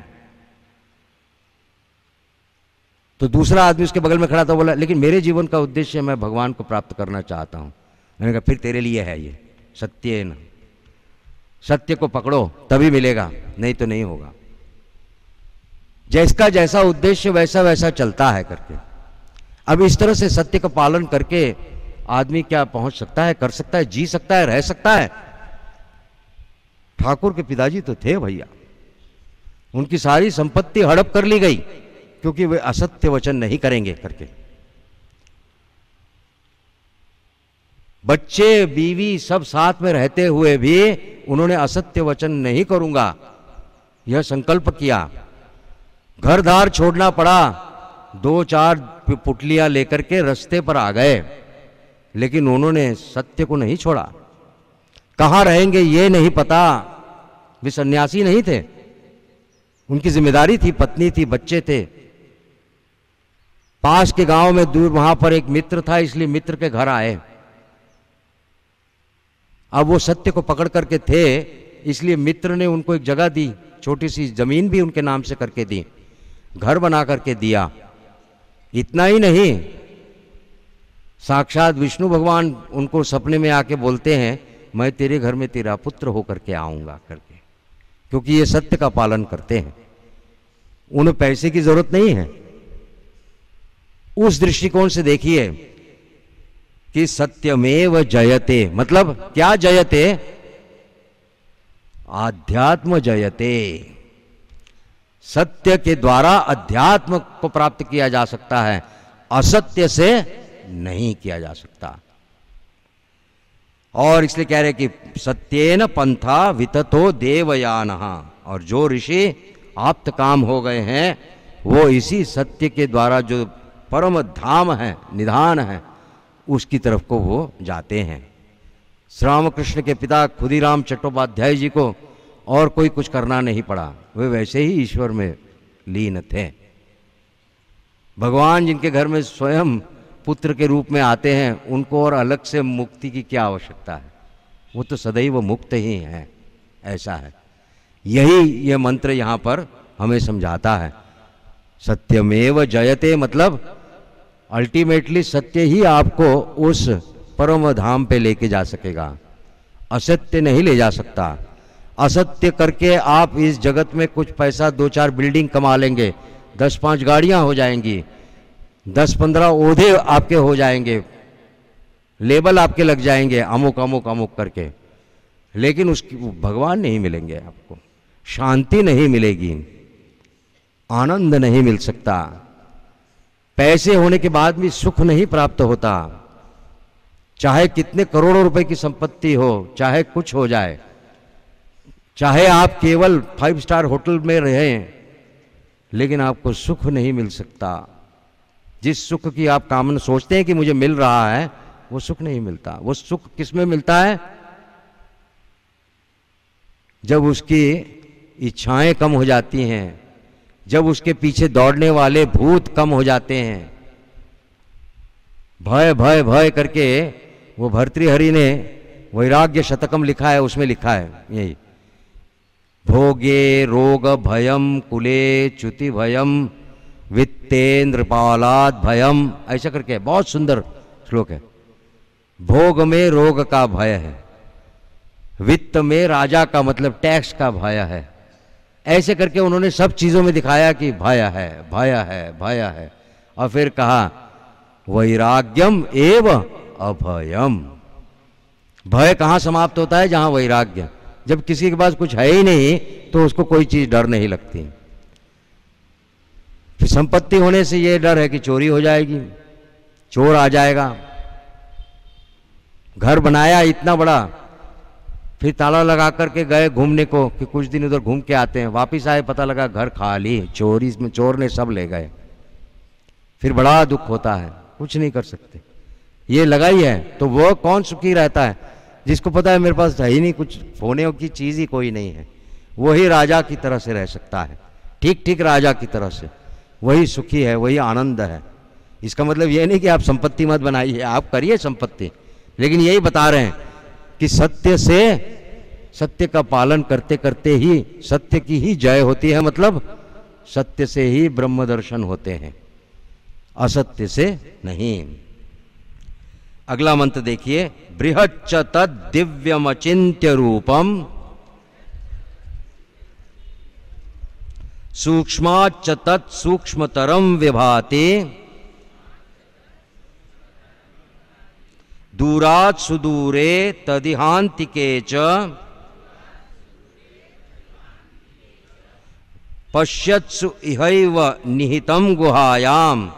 तो दूसरा आदमी उसके बगल में खड़ा था, बोला लेकिन मेरे जीवन का उद्देश्य मैं भगवान को प्राप्त करना चाहता हूं। मैंने कहा फिर तेरे लिए है ये सत्येन, सत्य को पकड़ो तभी मिलेगा, नहीं तो नहीं होगा। जिसका जैसा उद्देश्य वैसा वैसा चलता है करके। अब इस तरह से सत्य का पालन करके आदमी क्या पहुंच सकता है, कर सकता है, जी सकता है, रह सकता है। ठाकुर के पिताजी तो थे भैया, उनकी सारी संपत्ति हड़प कर ली गई क्योंकि वे असत्य वचन नहीं करेंगे करके। बच्चे बीवी सब साथ में रहते हुए भी उन्होंने असत्य वचन नहीं करूंगा यह संकल्प किया। घर दार छोड़ना पड़ा, 2-4 पुटलियां लेकर के रास्ते पर आ गए, लेकिन उन्होंने सत्य को नहीं छोड़ा। कहां रहेंगे ये नहीं पता, वे सन्यासी नहीं थे, उनकी जिम्मेदारी थी, पत्नी थी, बच्चे थे। पास के गांव में दूर वहां पर एक मित्र था, इसलिए मित्र के घर आए। अब वो सत्य को पकड़ करके थे, इसलिए मित्र ने उनको एक जगह दी, छोटी सी जमीन भी उनके नाम से करके दी, घर बना करके दिया। इतना ही नहीं, साक्षात विष्णु भगवान उनको सपने में आके बोलते हैं मैं तेरे घर में तेरा पुत्र होकर के आऊंगा करके, क्योंकि ये सत्य का पालन करते हैं, उन्हें पैसे की जरूरत नहीं है। उस दृष्टिकोण से देखिए कि सत्यमेव जयते, मतलब क्या जयते? आध्यात्म जयते। सत्य के द्वारा अध्यात्म को प्राप्त किया जा सकता है, असत्य से नहीं किया जा सकता। और इसलिए कह रहे कि सत्येन पंथा विततो देवयानः, और जो ऋषि आप्त काम हो गए हैं वो इसी सत्य के द्वारा जो परम धाम है, निधान है, उसकी तरफ को वो जाते हैं। श्री रामकृष्ण के पिता खुदीराम चट्टोपाध्याय जी को और कोई कुछ करना नहीं पड़ा, वे वैसे ही ईश्वर में लीन थे। भगवान जिनके घर में स्वयं पुत्र के रूप में आते हैं, उनको और अलग से मुक्ति की क्या आवश्यकता है, वो तो सदैव मुक्त ही हैं, ऐसा है। यही ये मंत्र यहाँ पर हमें समझाता है। सत्यमेव जयते मतलब अल्टीमेटली सत्य ही आपको उस परम धाम पे लेके जा सकेगा, असत्य नहीं ले जा सकता। असत्य करके आप इस जगत में कुछ पैसा, 2-4 बिल्डिंग कमा लेंगे, 10-5 गाड़ियां हो जाएंगी, 10-15 ओहदे आपके हो जाएंगे, लेबल आपके लग जाएंगे अमुक अमुक अमुक करके, लेकिन उसकी भगवान नहीं मिलेंगे आपको, शांति नहीं मिलेगी, आनंद नहीं मिल सकता। पैसे होने के बाद भी सुख नहीं प्राप्त होता, चाहे कितने करोड़ों रुपए की संपत्ति हो, चाहे कुछ हो जाए, चाहे आप केवल 5 स्टार होटल में रहें, लेकिन आपको सुख नहीं मिल सकता। जिस सुख की आप कामना सोचते हैं कि मुझे मिल रहा है, वो सुख नहीं मिलता। वो सुख किस में मिलता है? जब उसकी इच्छाएं कम हो जाती हैं, जब उसके पीछे दौड़ने वाले भूत कम हो जाते हैं। भय भय भय करके वो भर्तृहरि ने वैराग्य शतकम लिखा है, उसमें लिखा है यही, भोगे रोग भयम कुले च्युति भयम वित्तेन्द्रपालाद भयम, ऐसा करके बहुत सुंदर श्लोक है। भोग में रोग का भय है, वित्त में राजा का मतलब टैक्स का भय है, ऐसे करके उन्होंने सब चीजों में दिखाया कि भय है भय है भय है। और फिर कहा वैराग्यम एव अभयम। भय कहाँ समाप्त होता है? जहां वैराग्य। जब किसी के पास कुछ है ही नहीं तो उसको कोई चीज डर नहीं लगती। फिर संपत्ति होने से ये डर है कि चोरी हो जाएगी, चोर आ जाएगा। घर बनाया इतना बड़ा, फिर ताला लगा करके गए घूमने को कि कुछ दिन उधर घूम के आते हैं, वापिस आए पता लगा घर खाली, चोरी में चोर ने सब ले गए। फिर बड़ा दुख होता है, कुछ नहीं कर सकते। ये लगा ही है तो वो कौन सुखी रहता है? जिसको पता है मेरे पास है ही नहीं, कुछ होने की चीज ही कोई नहीं है, वही राजा की तरह से रह सकता है, ठीक ठीक राजा की तरह से, वही सुखी है, वही आनंद है। इसका मतलब ये नहीं कि आप संपत्ति मत बनाइए, आप करिए संपत्ति, लेकिन यही बता रहे हैं कि सत्य का पालन करते करते ही सत्य की ही जय होती है, मतलब सत्य से ही ब्रह्म दर्शन होते हैं, असत्य से नहीं। अगला मंत्र देखिए, बृहच्च तद दिव्यम अचिन्त्य रूपम सूक्ष्माच्च तत् सूक्ष्मतरम विभाति दूरात् सुदूरे तदिहांतिके च पश्यत्सु इहैव निहितं गुहायाम।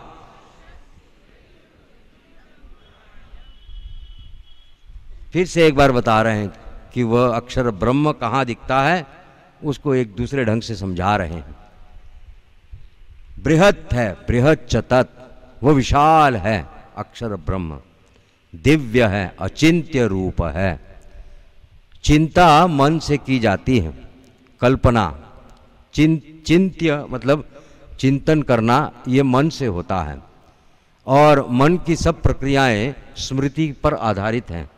फिर से एक बार बता रहे हैं कि वह अक्षर ब्रह्म कहाँ दिखता है, उसको एक दूसरे ढंग से समझा रहे हैं। बृहत है, बृहच्च तत्, वो विशाल है अक्षर ब्रह्म, दिव्य है, अचिंत्य रूप है। चिंता मन से की जाती है, कल्पना, चिंत्य मतलब चिंतन करना, ये मन से होता है। और मन की सब प्रक्रियाएं स्मृति पर आधारित हैं।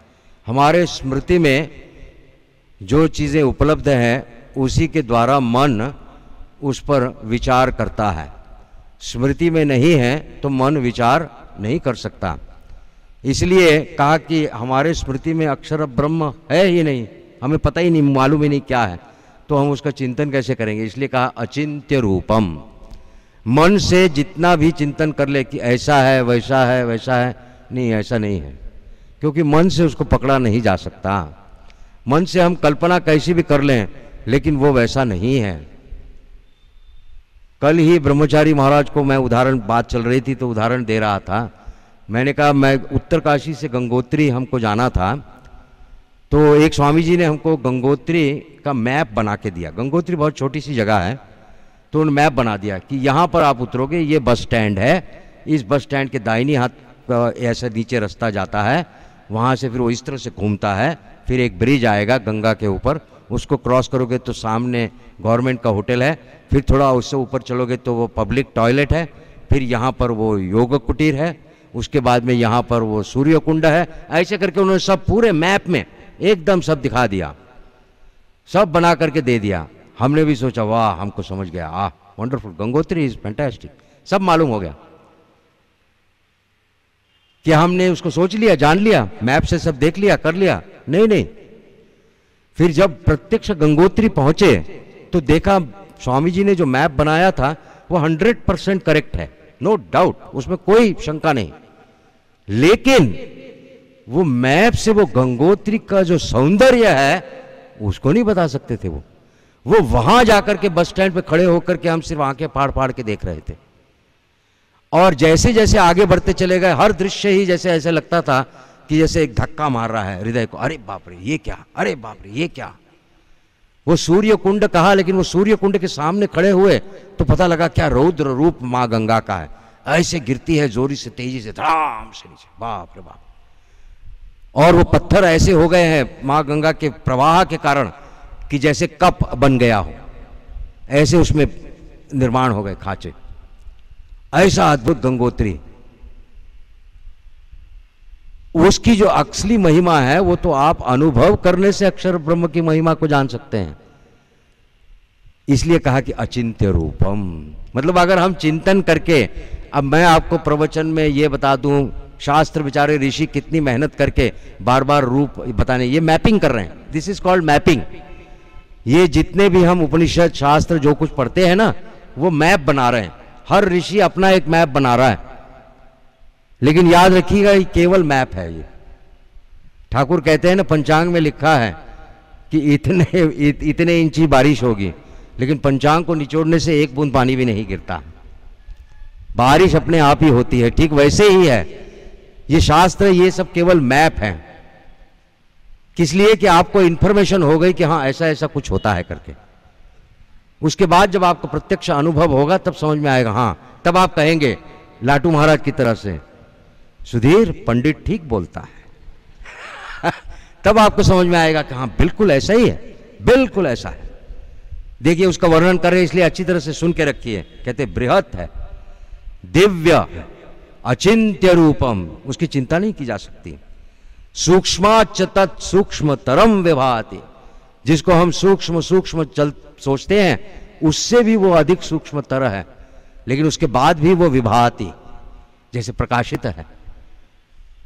हमारे स्मृति में जो चीज़ें उपलब्ध हैं उसी के द्वारा मन उस पर विचार करता है। स्मृति में नहीं है तो मन विचार नहीं कर सकता। इसलिए कहा कि हमारे स्मृति में अक्षर ब्रह्म है ही नहीं, हमें पता ही नहीं, मालूम ही नहीं क्या है, तो हम उसका चिंतन कैसे करेंगे। इसलिए कहा अचिंत्य रूपम। मन से जितना भी चिंतन कर ले कि ऐसा है वैसा है वैसा है, नहीं, ऐसा नहीं है, क्योंकि मन से उसको पकड़ा नहीं जा सकता। मन से हम कल्पना कैसी भी कर लें लेकिन वो वैसा नहीं है। कल ही ब्रह्मचारी महाराज को मैं उदाहरण, बात चल रही थी तो उदाहरण दे रहा था। मैंने कहा मैं उत्तरकाशी से गंगोत्री हमको जाना था, तो एक स्वामी जी ने हमको गंगोत्री का मैप बना के दिया। गंगोत्री बहुत छोटी सी जगह है, तो उन्होंने मैप बना दिया कि यहाँ पर आप उतरोगे, ये बस स्टैंड है, इस बस स्टैंड के दाहिनी हाथ ऐसे नीचे रास्ता जाता है, वहाँ से फिर वो इस तरह से घूमता है, फिर एक ब्रिज आएगा गंगा के ऊपर, उसको क्रॉस करोगे तो सामने गवर्नमेंट का होटल है, फिर थोड़ा उससे ऊपर चलोगे तो वो पब्लिक टॉयलेट है, फिर यहाँ पर वो योग कुटीर है, उसके बाद में यहाँ पर वो सूर्य कुंड है। ऐसे करके उन्होंने सब पूरे मैप में एकदम सब दिखा दिया, सब बना करके दे दिया। हमने भी सोचा वाह, हमको समझ गया, वंडरफुल, गंगोत्री इज फैंटास्टिक, सब मालूम हो गया। क्या हमने उसको सोच लिया, जान लिया, मैप से सब देख लिया, कर लिया? नहीं नहीं। फिर जब प्रत्यक्ष गंगोत्री पहुंचे तो देखा स्वामी जी ने जो मैप बनाया था वो 100% करेक्ट है, नो डाउट, उसमें कोई शंका नहीं। लेकिन वो मैप से वो गंगोत्री का जो सौंदर्य है उसको नहीं बता सकते थे। वो वहां जाकर के बस स्टैंड पे खड़े होकर के हम सिर्फ आंखें फाड़ फाड़ के देख रहे थे। और जैसे जैसे आगे बढ़ते चले गए, हर दृश्य ही जैसे ऐसे लगता था कि जैसे एक धक्का मार रहा है हृदय को, अरे बाप रे ये क्या, अरे बाप रे ये क्या। वो सूर्य कुंड कहा, लेकिन वो सूर्य कुंड के सामने खड़े हुए तो पता लगा क्या रौद्र रूप माँ गंगा का है। ऐसे गिरती है जोरी से, तेजी से, धड़ाम से नीचे, बाप रे बाप। और वो पत्थर ऐसे हो गए हैं माँ गंगा के प्रवाह के कारण कि जैसे कप बन गया हो, ऐसे उसमें निर्माण हो गए खांचे। ऐसा अद्भुत गंगोत्री, उसकी जो असली महिमा है वो तो आप अनुभव करने से अक्षर ब्रह्म की महिमा को जान सकते हैं। इसलिए कहा कि अचिंत्य रूपम, मतलब अगर हम चिंतन करके, अब मैं आपको प्रवचन में ये बता दूं, शास्त्र बेचारे ऋषि कितनी मेहनत करके बार बार रूप बताने, ये मैपिंग कर रहे हैं, दिस इज कॉल्ड मैपिंग। ये जितने भी हम उपनिषद शास्त्र जो कुछ पढ़ते हैं ना, वो मैप बना रहे हैं। हर ऋषि अपना एक मैप बना रहा है, लेकिन याद रखिएगा ये केवल मैप है। ये ठाकुर कहते हैं ना, पंचांग में लिखा है कि इतने इंची बारिश होगी, लेकिन पंचांग को निचोड़ने से एक बूंद पानी भी नहीं गिरता, बारिश अपने आप ही होती है। ठीक वैसे ही है ये शास्त्र, ये सब केवल मैप है। किस लिए? कि आपको इंफॉर्मेशन हो गई कि हाँ ऐसा ऐसा कुछ होता है करके। उसके बाद जब आपको प्रत्यक्ष अनुभव होगा तब समझ में आएगा, हाँ तब आप कहेंगे लाटू महाराज की तरह से, सुधीर पंडित ठीक बोलता है। तब आपको समझ में आएगा कि हाँ बिल्कुल ऐसा ही है, बिल्कुल ऐसा है। देखिए उसका वर्णन कर रहे इसलिए अच्छी तरह से सुन के रखिए। कहते बृहत है, दिव्य, अचिंत्य रूपम, उसकी चिंता नहीं की जा सकती। सूक्ष्माच्च तत् सूक्ष्मतरम विभाति, जिसको हम सूक्ष्म सूक्ष्म सोचते हैं उससे भी वो अधिक सूक्ष्मतर है, लेकिन उसके बाद भी वो विभाति, जैसे प्रकाशित है।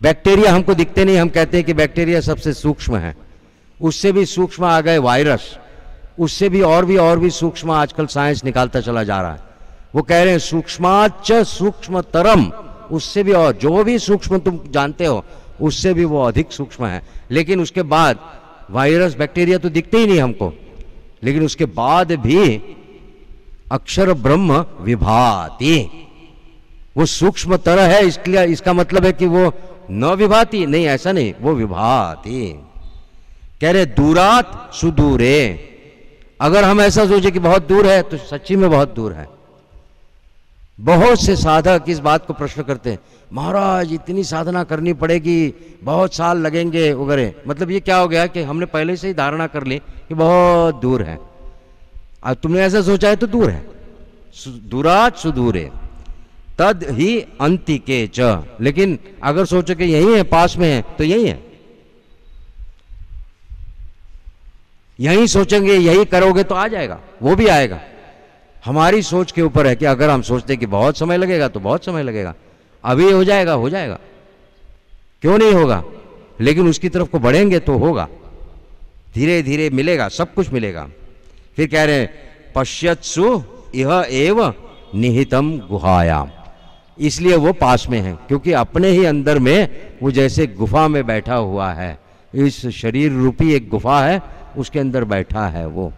बैक्टीरिया हमको दिखते नहीं, हम कहते हैं कि बैक्टीरिया सबसे सूक्ष्म है, उससे भी सूक्ष्म आ गए वायरस, उससे भी और भी सूक्ष्म आजकल साइंस निकालता चला जा रहा है। वो कह रहे हैं सूक्ष्माच्च सूक्ष्मतरम, उससे भी और जो भी सूक्ष्म तुम जानते हो उससे भी वो अधिक सूक्ष्म है। लेकिन उसके बाद वायरस बैक्टीरिया तो दिखते ही नहीं हमको, लेकिन उसके बाद भी अक्षर ब्रह्म विभाति, वो सूक्ष्मतर है। इसलिए इसका मतलब है कि वो न विभाति नहीं, ऐसा नहीं, वो विभाति। कह रहे दूरात सुदूरे, अगर हम ऐसा सोचे कि बहुत दूर है तो सच्ची में बहुत दूर है। बहुत से साधक इस बात को प्रश्न करते हैं, महाराज इतनी साधना करनी पड़ेगी, बहुत साल लगेंगे वगैरह। मतलब ये क्या हो गया कि हमने पहले से ही धारणा कर ली कि बहुत दूर है। अब तुमने ऐसा सोचा है तो दूर है। दूरात सुदूरे तद ही अंतिके च, लेकिन अगर सोचो कि यही है, पास में है, तो यही है। यही सोचेंगे, यही करोगे तो आ जाएगा, वो भी आएगा। हमारी सोच के ऊपर है कि अगर हम सोचते कि बहुत समय लगेगा तो बहुत समय लगेगा, अभी हो जाएगा, हो जाएगा, क्यों नहीं होगा। लेकिन उसकी तरफ को बढ़ेंगे तो होगा, धीरे धीरे मिलेगा, सब कुछ मिलेगा। फिर कह रहे हैं पश्यत्सु यह एव निहितम गुहायाम, इसलिए वो पास में है, क्योंकि अपने ही अंदर में वो जैसे गुफा में बैठा हुआ है। इस शरीर रूपी एक गुफा है, उसके अंदर बैठा है वो।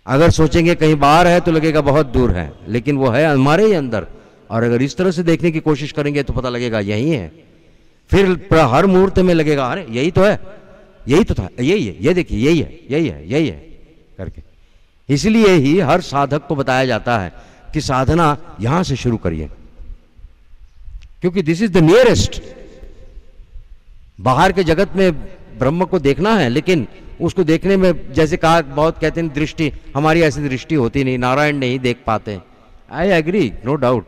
अगर सोचेंगे कहीं बाहर है तो लगेगा बहुत दूर है, लेकिन वो है हमारे ही अंदर। और अगर इस तरह से देखने की कोशिश करेंगे तो पता लगेगा यही है। फिर हर मुहूर्त में लगेगा अरे यही तो है, यही तो था, यही है, ये देखिए यही है, यही है, यही है करके। इसलिए ही हर साधक को बताया जाता है कि साधना यहां से शुरू करिए, क्योंकि दिस इज द नियरेस्ट। बाहर के जगत में ब्रह्म को देखना है, लेकिन उसको देखने में जैसे कहा, बहुत कहते हैं दृष्टि, हमारी ऐसी दृष्टि होती नहीं, नारायण नहीं देख पाते। I agree, no doubt.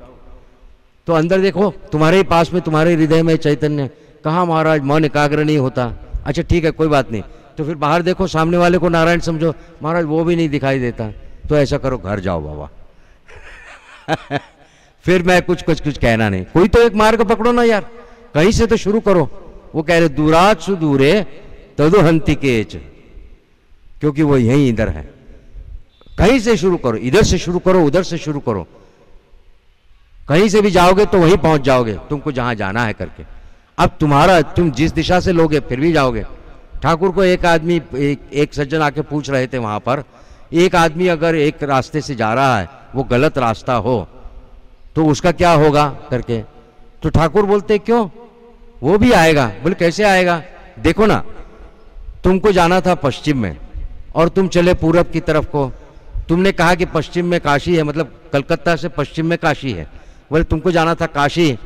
तो अंदर देखो, तुम्हारे ही पास में, तुम्हारे हृदय में चैतन्य। कहाँ महाराज मन एकाग्र नहीं होता। अच्छा ठीक है, कोई बात नहीं। तो फिर बाहर देखो, सामने वाले को नारायण समझो, महाराज वो भी नहीं दिखाई देता। तो ऐसा करो, घर जाओ बाबा। फिर मैं कुछ कहना नहीं, कोई तो एक मार्ग पकड़ो ना यार, कहीं से तो शुरू करो। वो कह रहे दूरात सुदूरे तदुहंति केच, क्योंकि वो यही इधर है। कहीं से शुरू करो, इधर से शुरू करो, उधर से शुरू करो, कहीं से भी जाओगे तो वहीं पहुंच जाओगे तुमको जहां जाना है करके। अब तुम जिस दिशा से लोगे फिर भी जाओगे। ठाकुर को एक आदमी, एक सज्जन आके पूछ रहे थे वहां पर, एक आदमी अगर एक रास्ते से जा रहा है, वो गलत रास्ता हो तो उसका क्या होगा करके। तो ठाकुर बोलते क्यों, वो भी आएगा। बोले कैसे आएगा, देखो ना, तुमको जाना था पश्चिम में और तुम चले पूरब की तरफ को। तुमने कहा कि पश्चिम में काशी है, मतलब कलकत्ता से पश्चिम में काशी है। बोले तुमको जाना था काशी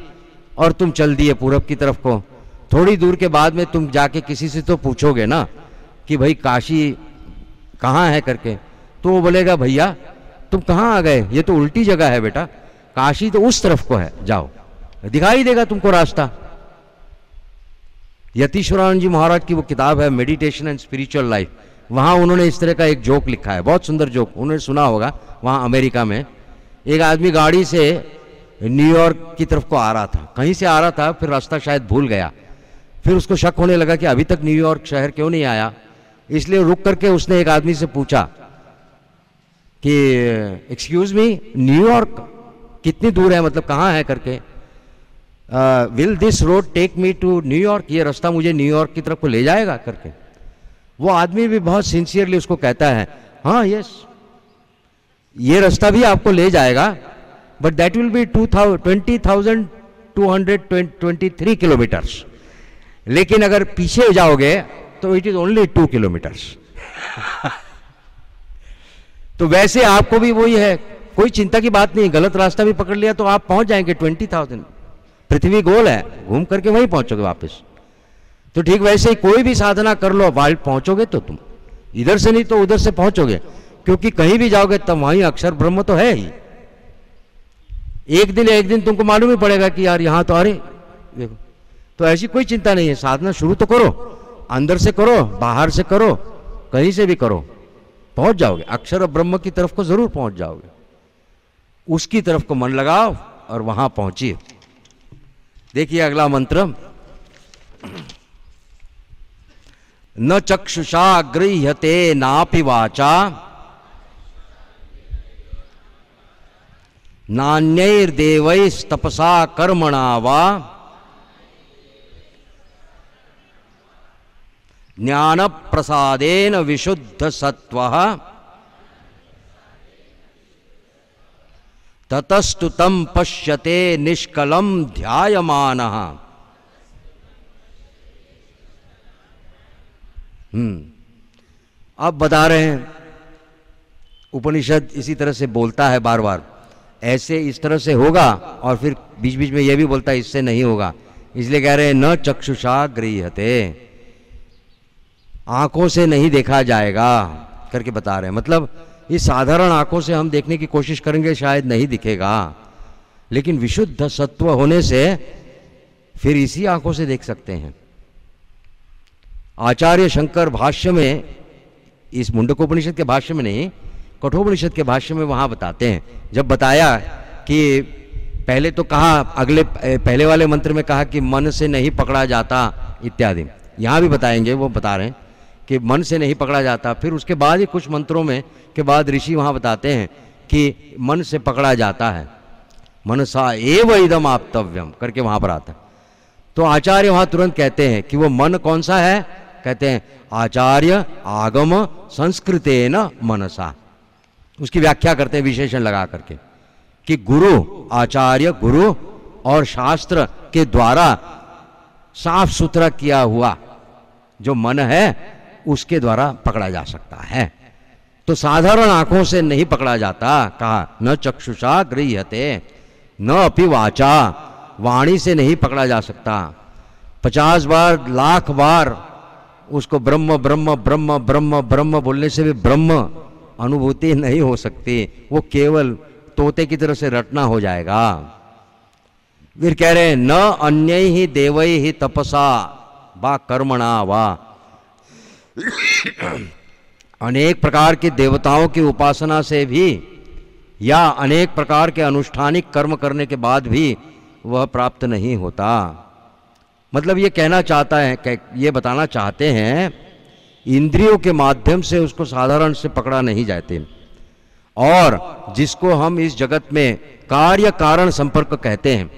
और तुम चल दिए पूरब की तरफ को। थोड़ी दूर के बाद में तुम जाके किसी से तो पूछोगे ना कि भाई काशी कहाँ है करके, तो वो बोलेगा भैया तुम कहाँ आ गए, ये तो उल्टी जगह है बेटा, काशी तो उस तरफ को है, जाओ, दिखाई देगा तुमको रास्ता। यतीश्वरानंद जी महाराज की वो किताब है मेडिटेशन एंड स्पिरिचुअल लाइफ, वहाँ उन्होंने इस तरह का एक जोक लिखा है, बहुत सुंदर जोक, उन्होंने सुना होगा। वहाँ अमेरिका में एक आदमी गाड़ी से न्यूयॉर्क की तरफ को आ रहा था, कहीं से आ रहा था, फिर रास्ता शायद भूल गया। फिर उसको शक होने लगा कि अभी तक न्यूयॉर्क शहर क्यों नहीं आया। इसलिए रुक करके उसने एक आदमी से पूछा कि एक्सक्यूज मी, न्यूयॉर्क कितनी दूर है, मतलब कहाँ है करके। Will this road take me to New York, ये रास्ता मुझे न्यूयॉर्क की तरफ को ले जाएगा करके। वो आदमी भी बहुत सिंसियरली उसको कहता है हाँ यस, ये रास्ता भी आपको ले जाएगा, but that will be 20,223 kilometres, लेकिन अगर पीछे जाओगे तो इट इज ओनली 2 किलोमीटर्स। तो वैसे आपको भी वही है, कोई चिंता की बात नहीं, गलत रास्ता भी पकड़ लिया तो आप पहुंच जाएंगे 20,000। पृथ्वी गोल है, घूम करके वहीं पहुंचोगे वापस। तो ठीक वैसे ही कोई भी साधना कर लो, वाइल्ड पहुंचोगे तो तुम इधर से नहीं तो उधर से पहुंचोगे, क्योंकि कहीं भी जाओगे तब वहीं अक्षर ब्रह्म तो है ही। एक दिन तुमको मालूम ही पड़ेगा कि यार यहां तो, अरे देखो तो ऐसी कोई चिंता नहीं है, साधना शुरू तो करो, अंदर से करो, बाहर से करो, कहीं से भी करो, पहुंच जाओगे, अक्षर ब्रह्म की तरफ को जरूर पहुंच जाओगे। उसकी तरफ को मन लगाओ और वहां पहुंचिए। देखिए अगला मंत्र, न चक्षुषा गृह्यते नापि वाचा नान्यैर्देवैस्तपसा कर्मणा वा ज्ञान प्रसादेन विशुद्ध सत्वः ततस्तु तम पश्यते निष्कलम ध्यायमानः। अब बता रहे हैं, उपनिषद इसी तरह से बोलता है बार बार, ऐसे इस तरह से होगा और फिर बीच बीच में यह भी बोलता है इससे नहीं होगा, इसलिए कह रहे हैं न चक्षुषा गृह्यते, आंखों से नहीं देखा जाएगा करके बता रहे हैं। मतलब इस साधारण आंखों से हम देखने की कोशिश करेंगे शायद नहीं दिखेगा, लेकिन विशुद्ध सत्व होने से फिर इसी आंखों से देख सकते हैं। आचार्य शंकर भाष्य में, इस मुंडकोपनिषद के भाष्य में नहीं, कठोपनिषद के भाष्य में वहां बताते हैं, जब बताया कि पहले तो कहा, पहले वाले मंत्र में कहा कि मन से नहीं पकड़ा जाता इत्यादि, यहां भी बताएंगे, वो बता रहे हैं कि मन से नहीं पकड़ा जाता। फिर उसके बाद ही कुछ मंत्रों में के बाद ऋषि वहां बताते हैं कि मन से पकड़ा जाता है, मनसा एव इदम आप्तव्यम करके वहां पर आता है। तो आचार्य वहां तुरंत कहते हैं कि वो मन कौन सा है, कहते हैं आचार्य आगम संस्कृतेन मनसा, उसकी व्याख्या करते हैं विशेषण लगा करके कि गुरु, आचार्य गुरु और शास्त्र के द्वारा साफ सुथरा किया हुआ जो मन है उसके द्वारा पकड़ा जा सकता है। तो साधारण आंखों से नहीं पकड़ा जाता, कहा न चक्षुषा गृह्यते न अपि वाचा, वाणी से नहीं पकड़ा जा सकता। 50 बार लाख बार उसको ब्रह्म ब्रह्म ब्रह्म ब्रह्म ब्रह्म बोलने से भी ब्रह्म अनुभूति नहीं हो सकती, वो केवल तोते की तरह से रटना हो जाएगा। फिर कह रहे हैं न अन्य ही देवै ही तपसा वा कर्मणा वा, अनेक प्रकार के देवताओं की उपासना से भी या अनेक प्रकार के अनुष्ठानिक कर्म करने के बाद भी वह प्राप्त नहीं होता। मतलब ये कहना चाहता है, ये बताना चाहते हैं, इंद्रियों के माध्यम से उसको साधारण से पकड़ा नहीं जाते, और जिसको हम इस जगत में कार्य कारण संपर्क कहते हैं,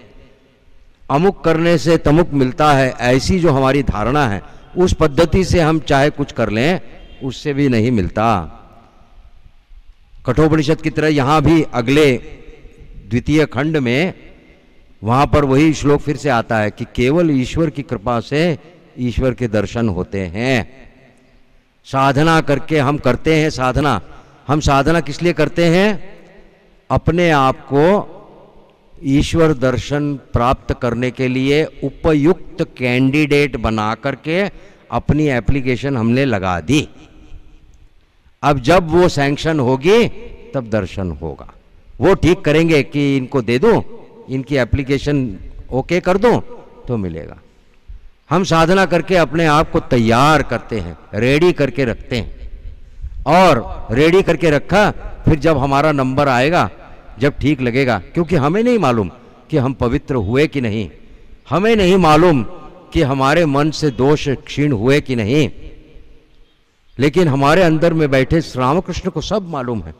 अमुक करने से तमुक मिलता है, ऐसी जो हमारी धारणा है, उस पद्धति से हम चाहे कुछ कर लें उससे भी नहीं मिलता। कठोपनिषद की तरह यहां भी अगले द्वितीय खंड में वहां पर वही श्लोक फिर से आता है कि केवल ईश्वर की कृपा से ईश्वर के दर्शन होते हैं। साधना करके हम करते हैं साधना, हम साधना किस लिए करते हैं, अपने आप को ईश्वर दर्शन प्राप्त करने के लिए उपयुक्त कैंडिडेट बना करके अपनी एप्लीकेशन हमने लगा दी। अब जब वो सैंक्शन होगी तब दर्शन होगा। वो ठीक करेंगे कि इनको दे दो, इनकी एप्लीकेशन ओके कर दो तो मिलेगा। हम साधना करके अपने आप को तैयार करते हैं, रेडी करके रखते हैं, और रेडी करके रखा, फिर जब हमारा नंबर आएगा, जब ठीक लगेगा, क्योंकि हमें नहीं मालूम कि हम पवित्र हुए कि नहीं, हमें नहीं मालूम कि हमारे मन से दोष क्षीण हुए कि नहीं, लेकिन हमारे अंदर में बैठे श्री रामकृष्ण को सब मालूम है।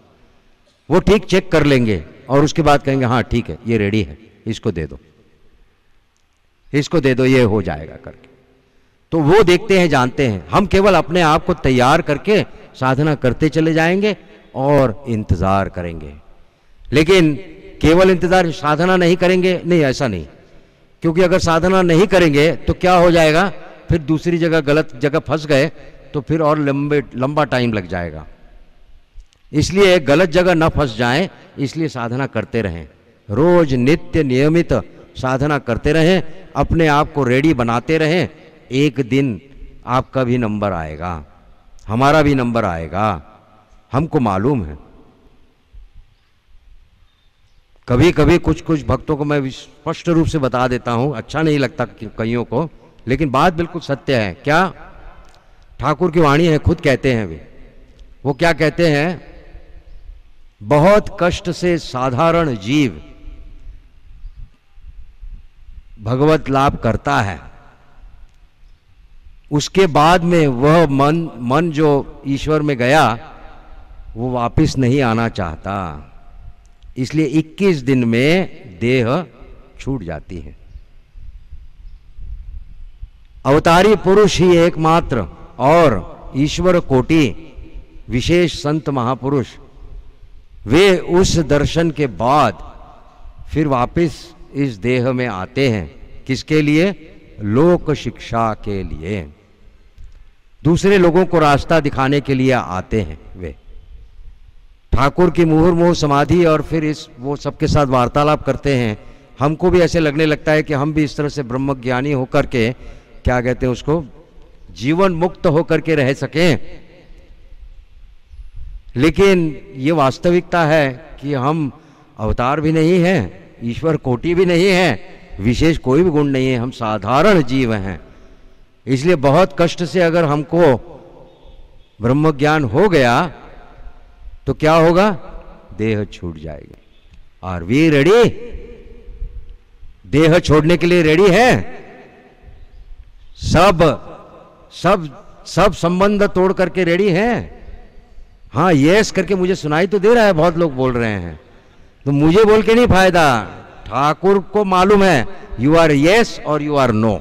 वो ठीक चेक कर लेंगे और उसके बाद कहेंगे हाँ ठीक है, ये रेडी है, इसको दे दो, इसको दे दो, ये हो जाएगा करके। तो वो देखते हैं, जानते हैं। हम केवल अपने आप को तैयार करके साधना करते चले जाएंगे और इंतजार करेंगे। लेकिन केवल इंतजार, साधना नहीं करेंगे, नहीं, ऐसा नहीं, क्योंकि अगर साधना नहीं करेंगे तो क्या हो जाएगा, फिर दूसरी जगह गलत जगह फंस गए तो फिर और लंबा टाइम लग जाएगा। इसलिए गलत जगह न फंस जाएं, इसलिए साधना करते रहें, रोज नित्य नियमित साधना करते रहें, अपने आप को रेडी बनाते रहें। एक दिन आपका भी नंबर आएगा, हमारा भी नंबर आएगा, हमको मालूम है। कभी कभी कुछ कुछ भक्तों को मैं स्पष्ट रूप से बता देता हूँ, अच्छा नहीं लगता कईयों को, लेकिन बात बिल्कुल सत्य है। क्या? ठाकुर की वाणी है, खुद कहते हैं वे। वो क्या कहते हैं? बहुत कष्ट से साधारण जीव भगवत लाभ करता है, उसके बाद में वह मन जो ईश्वर में गया वो वापस नहीं आना चाहता, इसलिए 21 दिन में देह छूट जाती है। अवतारी पुरुष ही एकमात्र और ईश्वर कोटि विशेष संत महापुरुष, वे उस दर्शन के बाद फिर वापस इस देह में आते हैं। किसके लिए? लोक शिक्षा के लिए, दूसरे लोगों को रास्ता दिखाने के लिए आते हैं वे। ठाकुर की मुहुर्मुहु समाधि और फिर इस वो सबके साथ वार्तालाप करते हैं। हमको भी ऐसे लगने लगता है कि हम भी इस तरह से ब्रह्मज्ञानी होकर के, क्या कहते हैं उसको, जीवन मुक्त होकर के रह सकें। लेकिन ये वास्तविकता है कि हम अवतार भी नहीं हैं, ईश्वर कोटि भी नहीं है, विशेष कोई भी गुण नहीं है, हम साधारण जीव हैं। इसलिए बहुत कष्ट से अगर हमको ब्रह्म ज्ञान हो गया तो क्या होगा? देह छूट जाएगी। Are we ready? देह छोड़ने के लिए रेडी है? सब सब सब संबंध तोड़ करके रेडी हैं? हाँ यस करके मुझे सुनाई तो दे रहा है, बहुत लोग बोल रहे हैं, तो मुझे बोल के नहीं फायदा, ठाकुर को मालूम है यू आर यस और यू आर नो।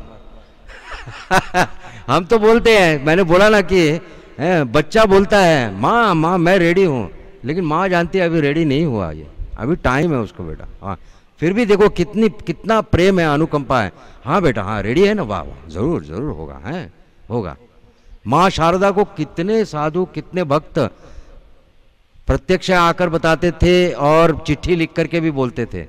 हम तो बोलते हैं, मैंने बोला ना कि बच्चा बोलता है माँ माँ मैं रेडी हूँ, लेकिन माँ जानती है अभी रेडी नहीं हुआ, ये अभी टाइम है उसको बेटा। हाँ फिर भी देखो कितना प्रेम है, अनुकंपा है। हाँ बेटा हाँ रेडी है ना, वाह वाह जरूर जरूर होगा, है होगा। माँ शारदा को कितने साधु कितने भक्त प्रत्यक्ष आकर बताते थे और चिट्ठी लिख करके भी बोलते थे।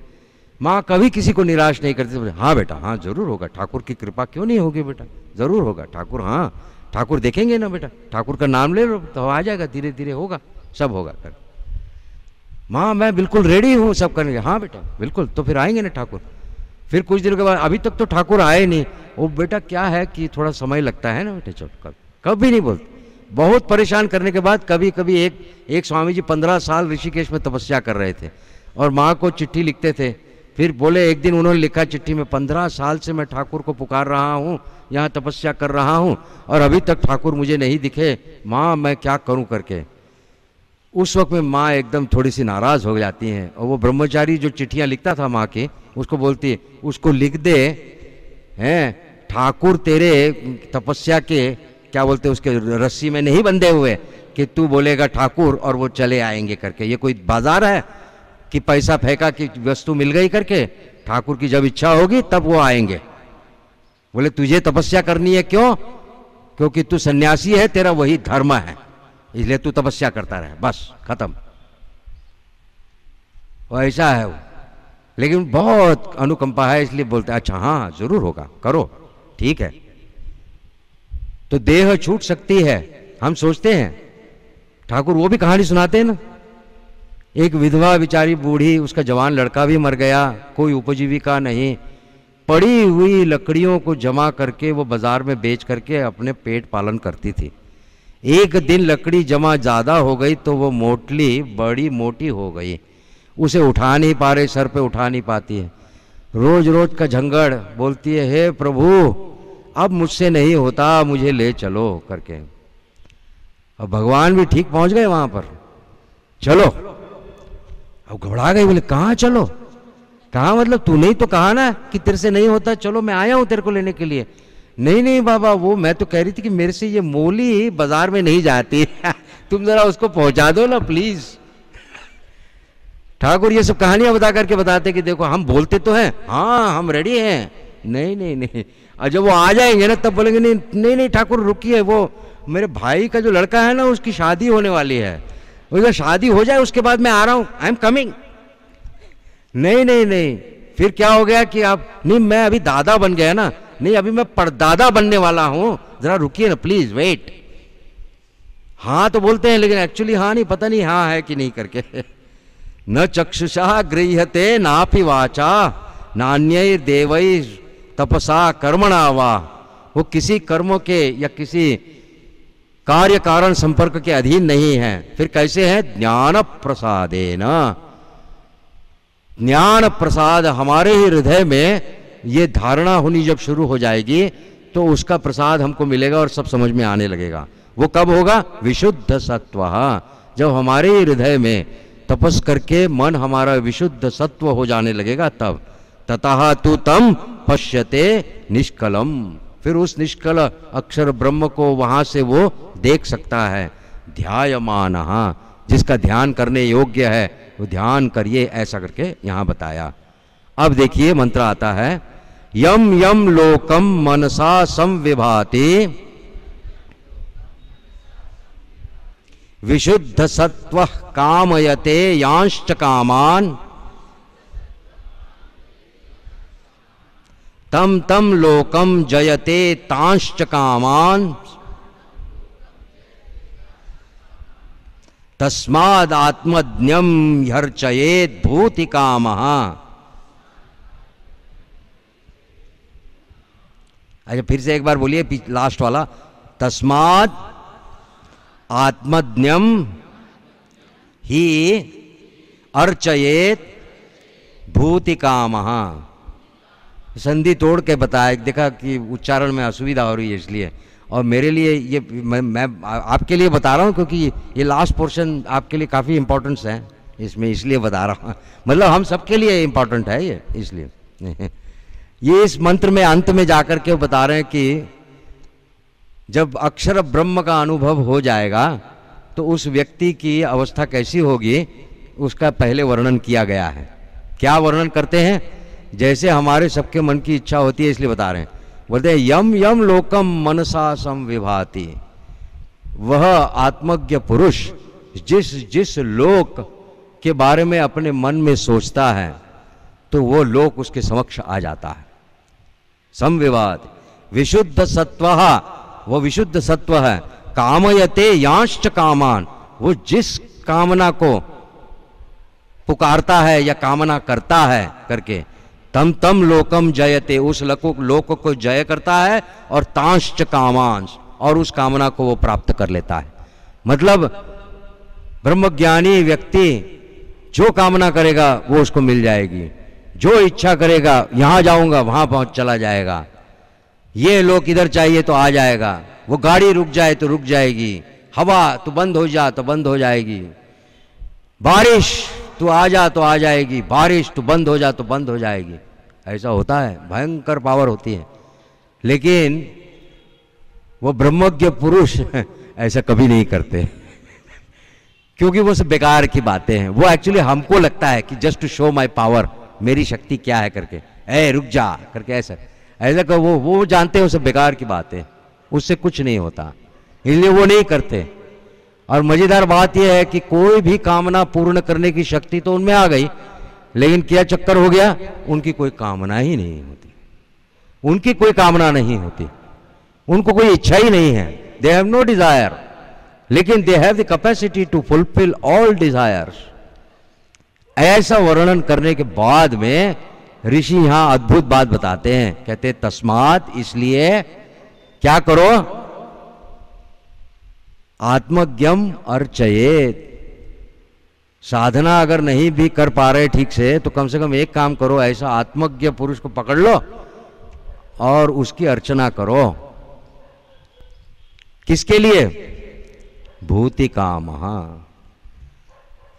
माँ कभी किसी को निराश नहीं करती। हाँ बेटा हाँ जरूर होगा, ठाकुर की कृपा क्यों नहीं होगी बेटा, जरूर होगा ठाकुर। हाँ ठाकुर देखेंगे ना बेटा, ठाकुर का नाम ले लो तो आ जाएगा, धीरे धीरे होगा, सब होगा कर। माँ मैं बिल्कुल रेडी हूँ सब करने के। हाँ बेटा बिल्कुल, तो फिर आएंगे ना ठाकुर। फिर कुछ दिनों के बाद, अभी तक तो ठाकुर आए नहीं। वो बेटा क्या है कि थोड़ा समय लगता है ना बेटे, चलो कभी नहीं बोलते। बहुत परेशान करने के बाद कभी कभी एक स्वामी जी 15 साल ऋषिकेश में तपस्या कर रहे थे और माँ को चिट्ठी लिखते थे। फिर बोले, एक दिन उन्होंने लिखा चिट्ठी में, 15 साल से मैं ठाकुर को पुकार रहा हूँ, यहाँ तपस्या कर रहा हूँ और अभी तक ठाकुर मुझे नहीं दिखे, माँ मैं क्या करूँ करके। उस वक्त में माँ एकदम थोड़ी सी नाराज़ हो जाती हैं और वो ब्रह्मचारी जो चिट्ठियाँ लिखता था माँ की, उसको बोलती है उसको लिख दे, हैं ठाकुर तेरे तपस्या के क्या बोलते उसके रस्सी में नहीं बंधे हुए कि तू बोलेगा ठाकुर और वो चले आएंगे करके। ये कोई बाजार है कि पैसा फेंका कि वस्तु मिल गई करके? ठाकुर की जब इच्छा होगी तब वो आएंगे। बोले तुझे तपस्या करनी है, क्यों? क्योंकि तू सन्यासी है, तेरा वही धर्म है, इसलिए तू तपस्या करता रहे, बस खत्म। वो ऐसा है वो, लेकिन बहुत अनुकंपा है, इसलिए बोलते अच्छा हाँ जरूर होगा, करो ठीक है। तो देह छूट सकती है, हम सोचते हैं। ठाकुर वो भी कहानी सुनाते हैं ना, एक विधवा बेचारी बूढ़ी, उसका जवान लड़का भी मर गया, कोई उपजीविका नहीं, पड़ी हुई लकड़ियों को जमा करके वो बाजार में बेच करके अपने पेट पालन करती थी। एक दिन लकड़ी जमा ज़्यादा हो गई तो वो मोटली बड़ी मोटी हो गई, उसे उठा नहीं पा रहे, सर पे उठा नहीं पाती है। रोज रोज का झंगड़, बोलती है हे प्रभु अब मुझसे नहीं होता, मुझे ले चलो करके। अब भगवान भी ठीक पहुंच गए वहां पर, चलो। अब घबरा गई, बोले कहाँ चलो? कहाँ मतलब तूने ही तो कहा ना कि तेरे से नहीं होता, चलो मैं आया हूं तेरे को लेने के लिए। नहीं नहीं बाबा, वो मैं तो कह रही थी कि मेरे से ये मोली बाजार में नहीं जाती तुम जरा उसको पहुंचा दो ना प्लीज। ठाकुर ये सब कहानियां बता करके बताते कि देखो हम बोलते तो हैं, हाँ हम रेडी हैं, नहीं नहीं नहीं, और जब वो आ जाएंगे ना तब बोलेंगे नहीं नहीं नहीं ठाकुर रुकिए, वो मेरे भाई का जो लड़का है ना उसकी शादी होने वाली है, उसका शादी हो जाए उसके बाद मैं आ रहा हूं, आई एम कमिंग। नहीं नहीं नहीं, फिर क्या हो गया कि आप नहीं, मैं अभी दादा बन गया ना, नहीं अभी मैं परदादा बनने वाला हूं, जरा रुकिए ना प्लीज वेट। हाँ तो बोलते हैं लेकिन एक्चुअली हाँ नहीं, पता नहीं हाँ है कि नहीं करके न चक्षुषा गृह्यते नापि वाचा नान्यैर देवैर तपसा कर्मणा वा। वो किसी कर्मों के या किसी कार्य कारण संपर्क के अधीन नहीं है। फिर कैसे है? ज्ञान प्रसादेन। ज्ञान प्रसाद हमारे ही हृदय में ये धारणा होनी जब शुरू हो जाएगी तो उसका प्रसाद हमको मिलेगा और सब समझ में आने लगेगा। वो कब होगा? विशुद्ध सत्व। जब हमारे ही हृदय में तपस करके मन हमारा विशुद्ध सत्व हो जाने लगेगा तब। ततः तु तम पश्यते निष्कलम। फिर उस निष्कल अक्षर ब्रह्म को वहां से वो देख सकता है। ध्यायमानः, जिसका ध्यान करने योग्य है वो ध्यान करिए, ऐसा करके यहां बताया। अब देखिए मंत्र आता है, यम यम लोकम मनसा संविभाति विशुद्ध सत्व कामयते यांश्च कामान तम तम लोकम जयते तांश्च कामान तस्माद आत्मज्ञम ह्यर्चयेत भूति कामः। अच्छा फिर से एक बार बोलिए लास्ट वाला, तस्माद आत्मज्ञम ही अर्चयेत भूति कामः। संधि तोड़ के बताया, देखा कि उच्चारण में असुविधा हो रही है इसलिए, और मेरे लिए ये मैं आपके लिए बता रहा हूँ क्योंकि ये लास्ट पोर्शन आपके लिए काफ़ी इम्पोर्टेंस है इसमें, इसलिए बता रहा हूँ। मतलब हम सबके लिए इम्पोर्टेंट है ये, इसलिए ये इस मंत्र में अंत में जाकर के बता रहे हैं कि जब अक्षर ब्रह्म का अनुभव हो जाएगा तो उस व्यक्ति की अवस्था कैसी होगी उसका पहले वर्णन किया गया है। क्या वर्णन करते हैं? जैसे हमारे सबके मन की इच्छा होती है, इसलिए बता रहे हैं। बोलते हैं यम यम लोकम मनसा संविभाति। वह आत्मज्ञ पुरुष जिस जिस लोक के बारे में अपने मन में सोचता है तो वो लोक उसके समक्ष आ जाता है। संविभाति विशुद्ध सत्वः, वो विशुद्ध सत्व है। कामयते यांश्च कामान, वो जिस कामना को पुकारता है या कामना करता है करके, तम तम लोकम जयते, उस लोक को जय करता है, और तांश्च कामांश, और उस कामना को वो प्राप्त कर लेता है। मतलब ब्रह्मज्ञानी व्यक्ति जो कामना करेगा वो उसको मिल जाएगी। जो इच्छा करेगा, यहां जाऊंगा वहां पहुंच चला जाएगा, ये लोक इधर चाहिए तो आ जाएगा, वो गाड़ी रुक जाए तो रुक जाएगी, हवा तो बंद हो जा तो बंद हो जाएगी, बारिश तू आ जा तो आ जाएगी, बारिश तू बंद हो जा तो बंद हो जाएगी। ऐसा होता है, भयंकर पावर होती है। लेकिन वो ब्रह्मज्ञ पुरुष ऐसा कभी नहीं करते क्योंकि वो सब बेकार की बातें हैं। वो एक्चुअली हमको लगता है कि just to show my power, मेरी शक्ति क्या है करके, ए रुक जा करके, ऐसा ऐसा वो जानते हैं वो सब बेकार की बातें, उससे कुछ नहीं होता, इसलिए वो नहीं करते। और मजेदार बात यह है कि कोई भी कामना पूर्ण करने की शक्ति तो उनमें आ गई, लेकिन क्या चक्कर हो गया, उनकी कोई कामना ही नहीं होती, उनकी कोई कामना नहीं होती, उनको कोई इच्छा ही नहीं है। दे हैव नो डिजायर, लेकिन they have the capacity to fulfil all desires. ऐसा वर्णन करने के बाद में ऋषि यहां अद्भुत बात बताते हैं, कहते तस्मात, इसलिए क्या करो, आत्मज्ञम अर्चयेत। साधना अगर नहीं भी कर पा रहे ठीक से तो कम कम एक काम करो, ऐसा आत्मज्ञ पुरुष को पकड़ लो और उसकी अर्चना करो। किसके लिए? भूति काम।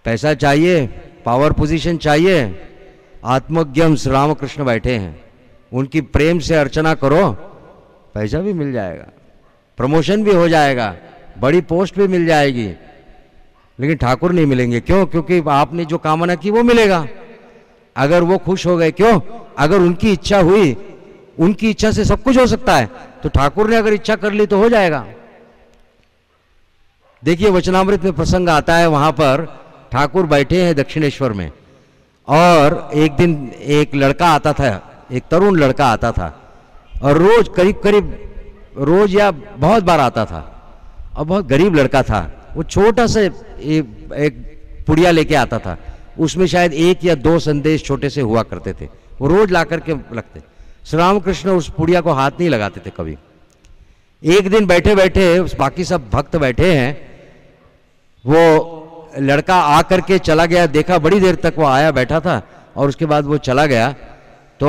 पैसा चाहिए, पावर पोजीशन चाहिए, आत्मज्ञम श्री रामकृष्ण बैठे हैं, उनकी प्रेम से अर्चना करो, पैसा भी मिल जाएगा, प्रमोशन भी हो जाएगा, बड़ी पोस्ट भी मिल जाएगी, लेकिन ठाकुर नहीं मिलेंगे। क्यों? क्योंकि आपने जो कामना की वो मिलेगा। अगर वो खुश हो गए, क्यों? अगर उनकी इच्छा हुई, उनकी इच्छा से सब कुछ हो सकता है, तो ठाकुर ने अगर इच्छा कर ली तो हो जाएगा। देखिए वचनामृत में प्रसंग आता है, वहां पर ठाकुर बैठे हैं दक्षिणेश्वर में, और एक दिन एक लड़का आता था, एक तरुण लड़का आता था, और रोज करीब करीब रोज या बहुत बार आता था, और बहुत गरीब लड़का था। वो छोटा सा एक पुड़िया लेके आता था, उसमें शायद 1 या 2 संदेश छोटे से हुआ करते थे, वो रोज ला करके लगते। श्री रामकृष्ण उस पुड़िया को हाथ नहीं लगाते थे कभी। एक दिन बैठे बैठे, बाकी सब भक्त बैठे हैं, वो लड़का आकर के चला गया, देखा बड़ी देर तक वो आया बैठा था और उसके बाद वो चला गया। तो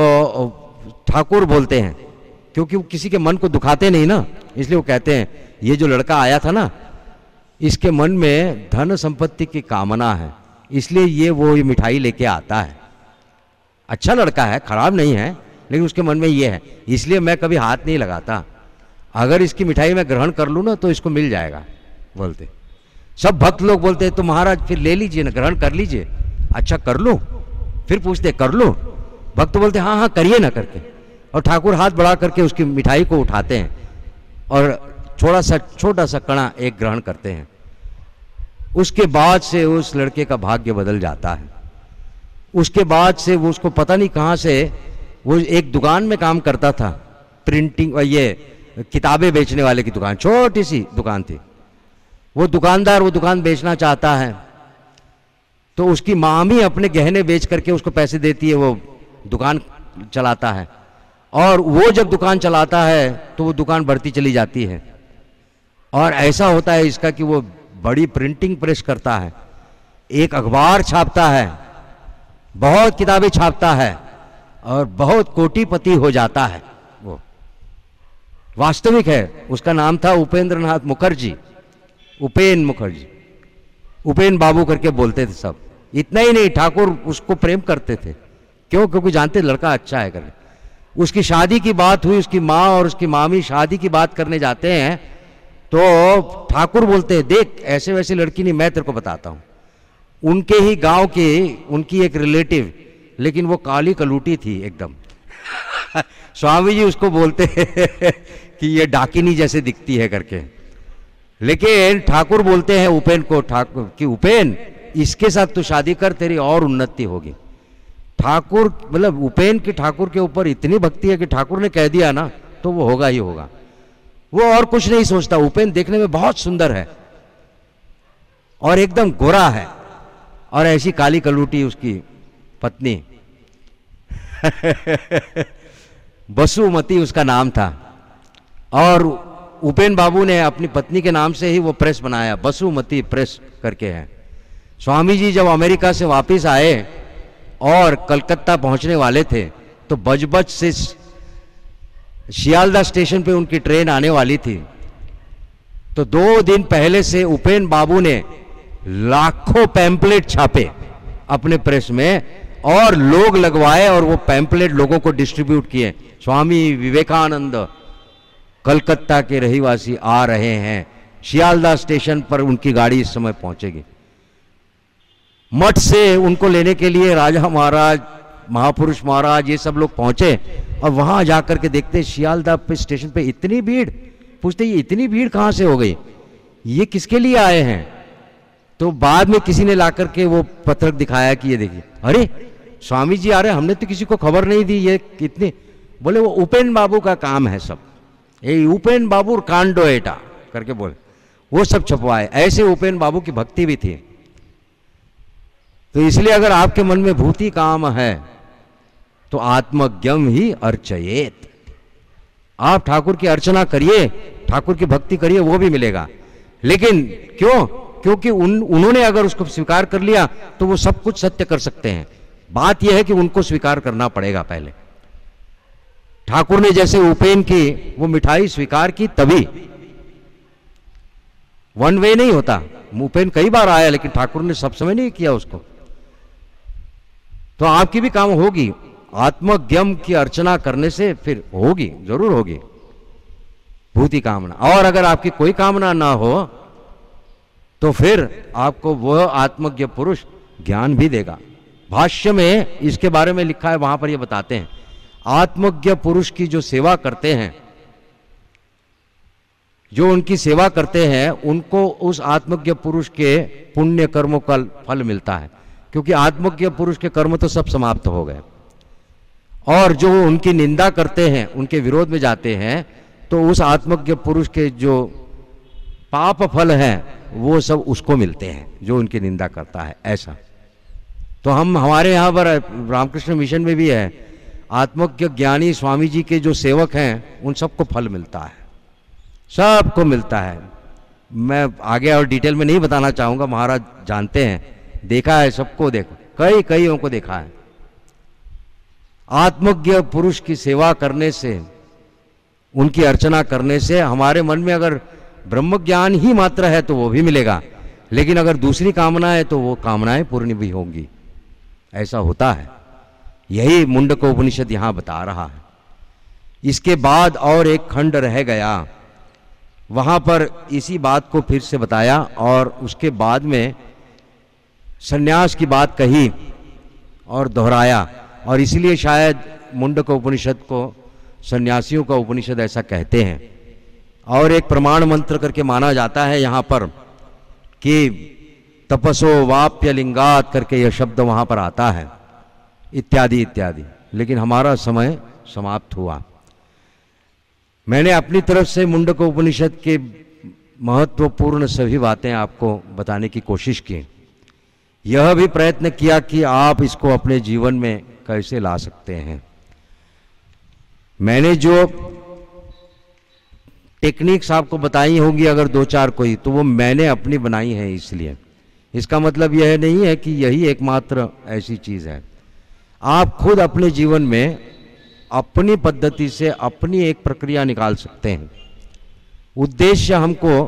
ठाकुर बोलते हैं, क्योंकि वो किसी के मन को दुखाते नहीं ना, इसलिए वो कहते हैं ये जो लड़का आया था ना, इसके मन में धन संपत्ति की कामना है, इसलिए ये मिठाई लेके आता है। अच्छा लड़का है, खराब नहीं है, लेकिन उसके मन में ये है, इसलिए मैं कभी हाथ नहीं लगाता। अगर इसकी मिठाई मैं ग्रहण कर लूँ ना तो इसको मिल जाएगा, बोलते। सब भक्त लोग बोलते हैं तो महाराज फिर ले लीजिए ना, ग्रहण कर लीजिए। अच्छा कर लूँ? फिर पूछते कर लूँ? भक्त बोलते हाँ हाँ करिए ना करके, और ठाकुर हाथ बढ़ा करके उसकी मिठाई को उठाते हैं और छोटा सा कणा एक ग्रहण करते हैं। उसके बाद से उस लड़के का भाग्य बदल जाता है। उसके बाद से वो, उसको पता नहीं कहाँ से, वो एक दुकान में काम करता था, प्रिंटिंग, ये किताबें बेचने वाले की दुकान, छोटी सी दुकान थी। वो दुकानदार वो दुकान बेचना चाहता है, तो उसकी मामी अपने गहने बेच करके उसको पैसे देती है, वो दुकान चलाता है। और वो जब दुकान चलाता है तो वो दुकान बढ़ती चली जाती है। और ऐसा होता है इसका कि वो बड़ी प्रिंटिंग प्रेस करता है, एक अखबार छापता है, बहुत किताबें छापता है और बहुत कोटिपति हो जाता है। वो वास्तविक है, उसका नाम था उपेंद्र नाथ मुखर्जी, उपेन मुखर्जी, उपेन बाबू करके बोलते थे सब। इतना ही नहीं, ठाकुर उसको प्रेम करते थे। क्यों? क्योंकि जानते लड़का अच्छा है करके। उसकी शादी की बात हुई, उसकी माँ और उसकी मामी शादी की बात करने जाते हैं, तो ठाकुर बोलते हैं देख ऐसे वैसे लड़की नहीं, मैं तेरे को बताता हूँ। उनके ही गांव की उनकी एक रिलेटिव, लेकिन वो काली कलूटी थी एकदम। स्वामी जी उसको बोलते हैं कि ये डाकिनी जैसे दिखती है करके। लेकिन ठाकुर बोलते हैं उपेन को, ठाकुर कि उपेन इसके साथ तो शादी कर, तेरी और उन्नति होगी। ठाकुर मतलब उपेन की ठाकुर के ऊपर इतनी भक्ति है कि ठाकुर ने कह दिया ना तो वो होगा ही होगा। वो और कुछ नहीं सोचता। उपेन देखने में बहुत सुंदर है और एकदम गोरा है, और ऐसी काली कलूटी उसकी पत्नी। बसुमती उसका नाम था। और उपेन बाबू ने अपनी पत्नी के नाम से ही वो प्रेस बनाया, बसुमती प्रेस करके है। स्वामी जी जब अमेरिका से वापस आए और कलकत्ता पहुंचने वाले थे, तो बजबज से शियालदा स्टेशन पे उनकी ट्रेन आने वाली थी। तो 2 दिन पहले से उपेन बाबू ने लाखों पैम्पलेट छापे अपने प्रेस में और लोग लगवाए, और वो पैम्पलेट लोगों को डिस्ट्रीब्यूट किए। स्वामी विवेकानंद कलकत्ता के रहीवासी आ रहे हैं, शियालदा स्टेशन पर उनकी गाड़ी इस समय पहुंचेगी। मठ से उनको लेने के लिए राजा महाराज, महापुरुष महाराज, ये सब लोग पहुंचे, और वहां जाकर के देखते शियालदा पे स्टेशन पे इतनी भीड़। पूछते ये इतनी भीड़ कहां से हो गई, ये किसके लिए आए हैं? तो बाद में किसी ने लाकर के वो पत्रक दिखाया कि ये देखिए, अरे स्वामी जी आ रहे, हमने तो किसी को खबर नहीं दी, ये कितने। बोले वो उपेन बाबू का काम है सब, ये उपेन बाबू कांडो एटा करके बोले, वो सब छपवाए। ऐसे उपेन बाबू की भक्ति भी थी। तो इसलिए अगर आपके मन में भूति काम है तो आत्मज्ञम ही अर्चयेत। आप ठाकुर की अर्चना करिए, ठाकुर की भक्ति करिए, वो भी मिलेगा। लेकिन क्यों? क्योंकि उन्होंने अगर उसको स्वीकार कर लिया तो वो सब कुछ सत्य कर सकते हैं। बात यह है कि उनको स्वीकार करना पड़ेगा पहले। ठाकुर ने जैसे उपेन की वो मिठाई स्वीकार की, तभी वन वे नहीं होता। उपेन कई बार आया, लेकिन ठाकुर ने सब समय नहीं किया उसको। तो आपकी भी काम होगी, आत्मज्ञम की अर्चना करने से फिर होगी, जरूर होगी भूति कामना। और अगर आपकी कोई कामना ना हो तो फिर आपको वह आत्मज्ञ पुरुष ज्ञान भी देगा। भाष्य में इसके बारे में लिखा है, वहां पर ये बताते हैं, आत्मज्ञ पुरुष की जो सेवा करते हैं, जो उनकी सेवा करते हैं, उनको उस आत्मज्ञ पुरुष के पुण्य कर्मों का फल मिलता है। क्योंकि आत्मज्ञ पुरुष के कर्म तो सब समाप्त हो गए, और जो उनकी निंदा करते हैं, उनके विरोध में जाते हैं, तो उस आत्मज्ञ पुरुष के जो पाप फल हैं वो सब उसको मिलते हैं जो उनकी निंदा करता है। ऐसा तो हम हमारे यहाँ पर रामकृष्ण मिशन में भी है, आत्मज्ञ ज्ञानी स्वामी जी के जो सेवक हैं उन सबको फल मिलता है, सबको मिलता है। मैं आगे और डिटेल में नहीं बताना चाहूँगा, महाराज जानते हैं, देखा है सबको, देखो कईयों को देखा है। आत्मज्ञ पुरुष की सेवा करने से, उनकी अर्चना करने से हमारे मन में अगर ब्रह्म ज्ञान ही मात्र है तो वो भी मिलेगा, लेकिन अगर दूसरी कामना है तो वो कामनाएं पूर्ण भी होंगी। ऐसा होता है, यही मुंडक उपनिषद यहाँ बता रहा है। इसके बाद और एक खंड रह गया, वहाँ पर इसी बात को फिर से बताया और उसके बाद में सन्यास की बात कही और दोहराया, और इसलिए शायद मुंडक उपनिषद को सन्यासियों का उपनिषद ऐसा कहते हैं। और एक प्रमाण मंत्र करके माना जाता है यहाँ पर कि तपसो वाप्य लिंगात करके यह शब्द वहाँ पर आता है, इत्यादि इत्यादि। लेकिन हमारा समय समाप्त हुआ। मैंने अपनी तरफ से मुंडक उपनिषद के महत्वपूर्ण सभी बातें आपको बताने की कोशिश की। यह भी प्रयत्न किया कि आप इसको अपने जीवन में कैसे ला सकते हैं। मैंने जो टेक्निक्स आपको बताई होंगी अगर दो चार कोई, तो वो मैंने अपनी बनाई है। इसलिए इसका मतलब यह नहीं है कि यही एकमात्र ऐसी चीज़ है। आप खुद अपने जीवन में अपनी पद्धति से अपनी एक प्रक्रिया निकाल सकते हैं। उद्देश्य हमको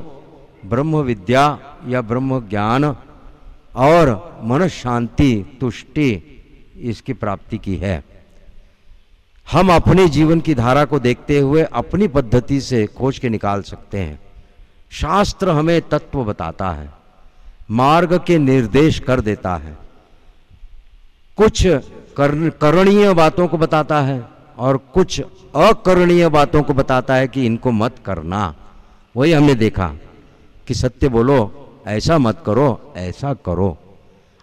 ब्रह्म विद्या या ब्रह्म ज्ञान और मन शांति तुष्टि इसकी प्राप्ति की है। हम अपने जीवन की धारा को देखते हुए अपनी पद्धति से खोज के निकाल सकते हैं। शास्त्र हमें तत्व बताता है, मार्ग के निर्देश कर देता है, कुछ करणीय बातों को बताता है और कुछ अकरणीय बातों को बताता है कि इनको मत करना। वही हमने देखा कि सत्य बोलो, ऐसा मत करो, ऐसा करो।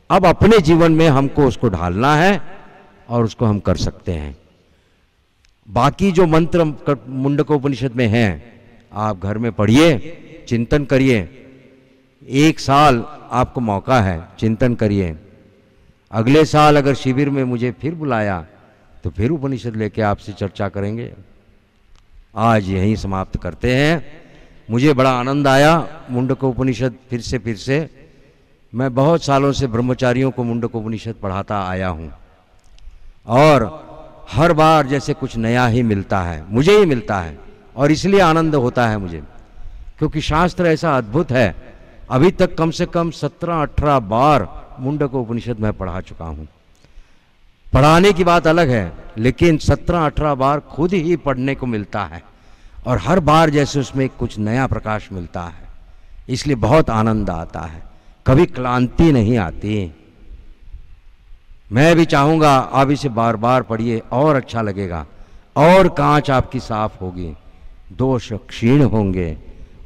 अब अपने जीवन में हमको उसको ढालना है और उसको हम कर सकते हैं। बाकी जो मंत्र मुंडक उपनिषद में हैं, आप घर में पढ़िए, चिंतन करिए। 1 साल आपको मौका है, चिंतन करिए। अगले साल अगर शिविर में मुझे फिर बुलाया तो फिर उपनिषद लेके आपसे चर्चा करेंगे। आज यहीं समाप्त करते हैं। मुझे बड़ा आनंद आया मुंडक उपनिषद फिर से। मैं बहुत सालों से ब्रह्मचारियों को मुंडक उपनिषद पढ़ाता आया हूँ और हर बार जैसे कुछ नया ही मिलता है, मुझे ही मिलता है, और इसलिए आनंद होता है मुझे, क्योंकि शास्त्र ऐसा अद्भुत है। अभी तक कम से कम 17-18 बार मुंडक उपनिषद मैं पढ़ा चुका हूँ। पढ़ाने की बात अलग है, लेकिन 17-18 बार खुद ही पढ़ने को मिलता है और हर बार जैसे उसमें कुछ नया प्रकाश मिलता है, इसलिए बहुत आनंद आता है, कभी क्लांति नहीं आती। मैं भी चाहूँगा आप इसे बार बार पढ़िए और अच्छा लगेगा, और कांच आपकी साफ होगी, दोष क्षीण होंगे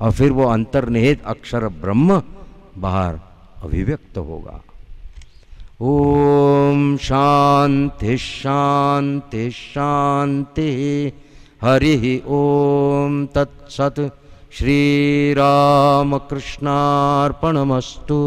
और फिर वो अंतर्निहित अक्षर ब्रह्म बाहर अभिव्यक्त होगा। ओम शांति शांति शांति। हरि ओम तत्सत्। श्री राम कृष्णार्पणमस्तु।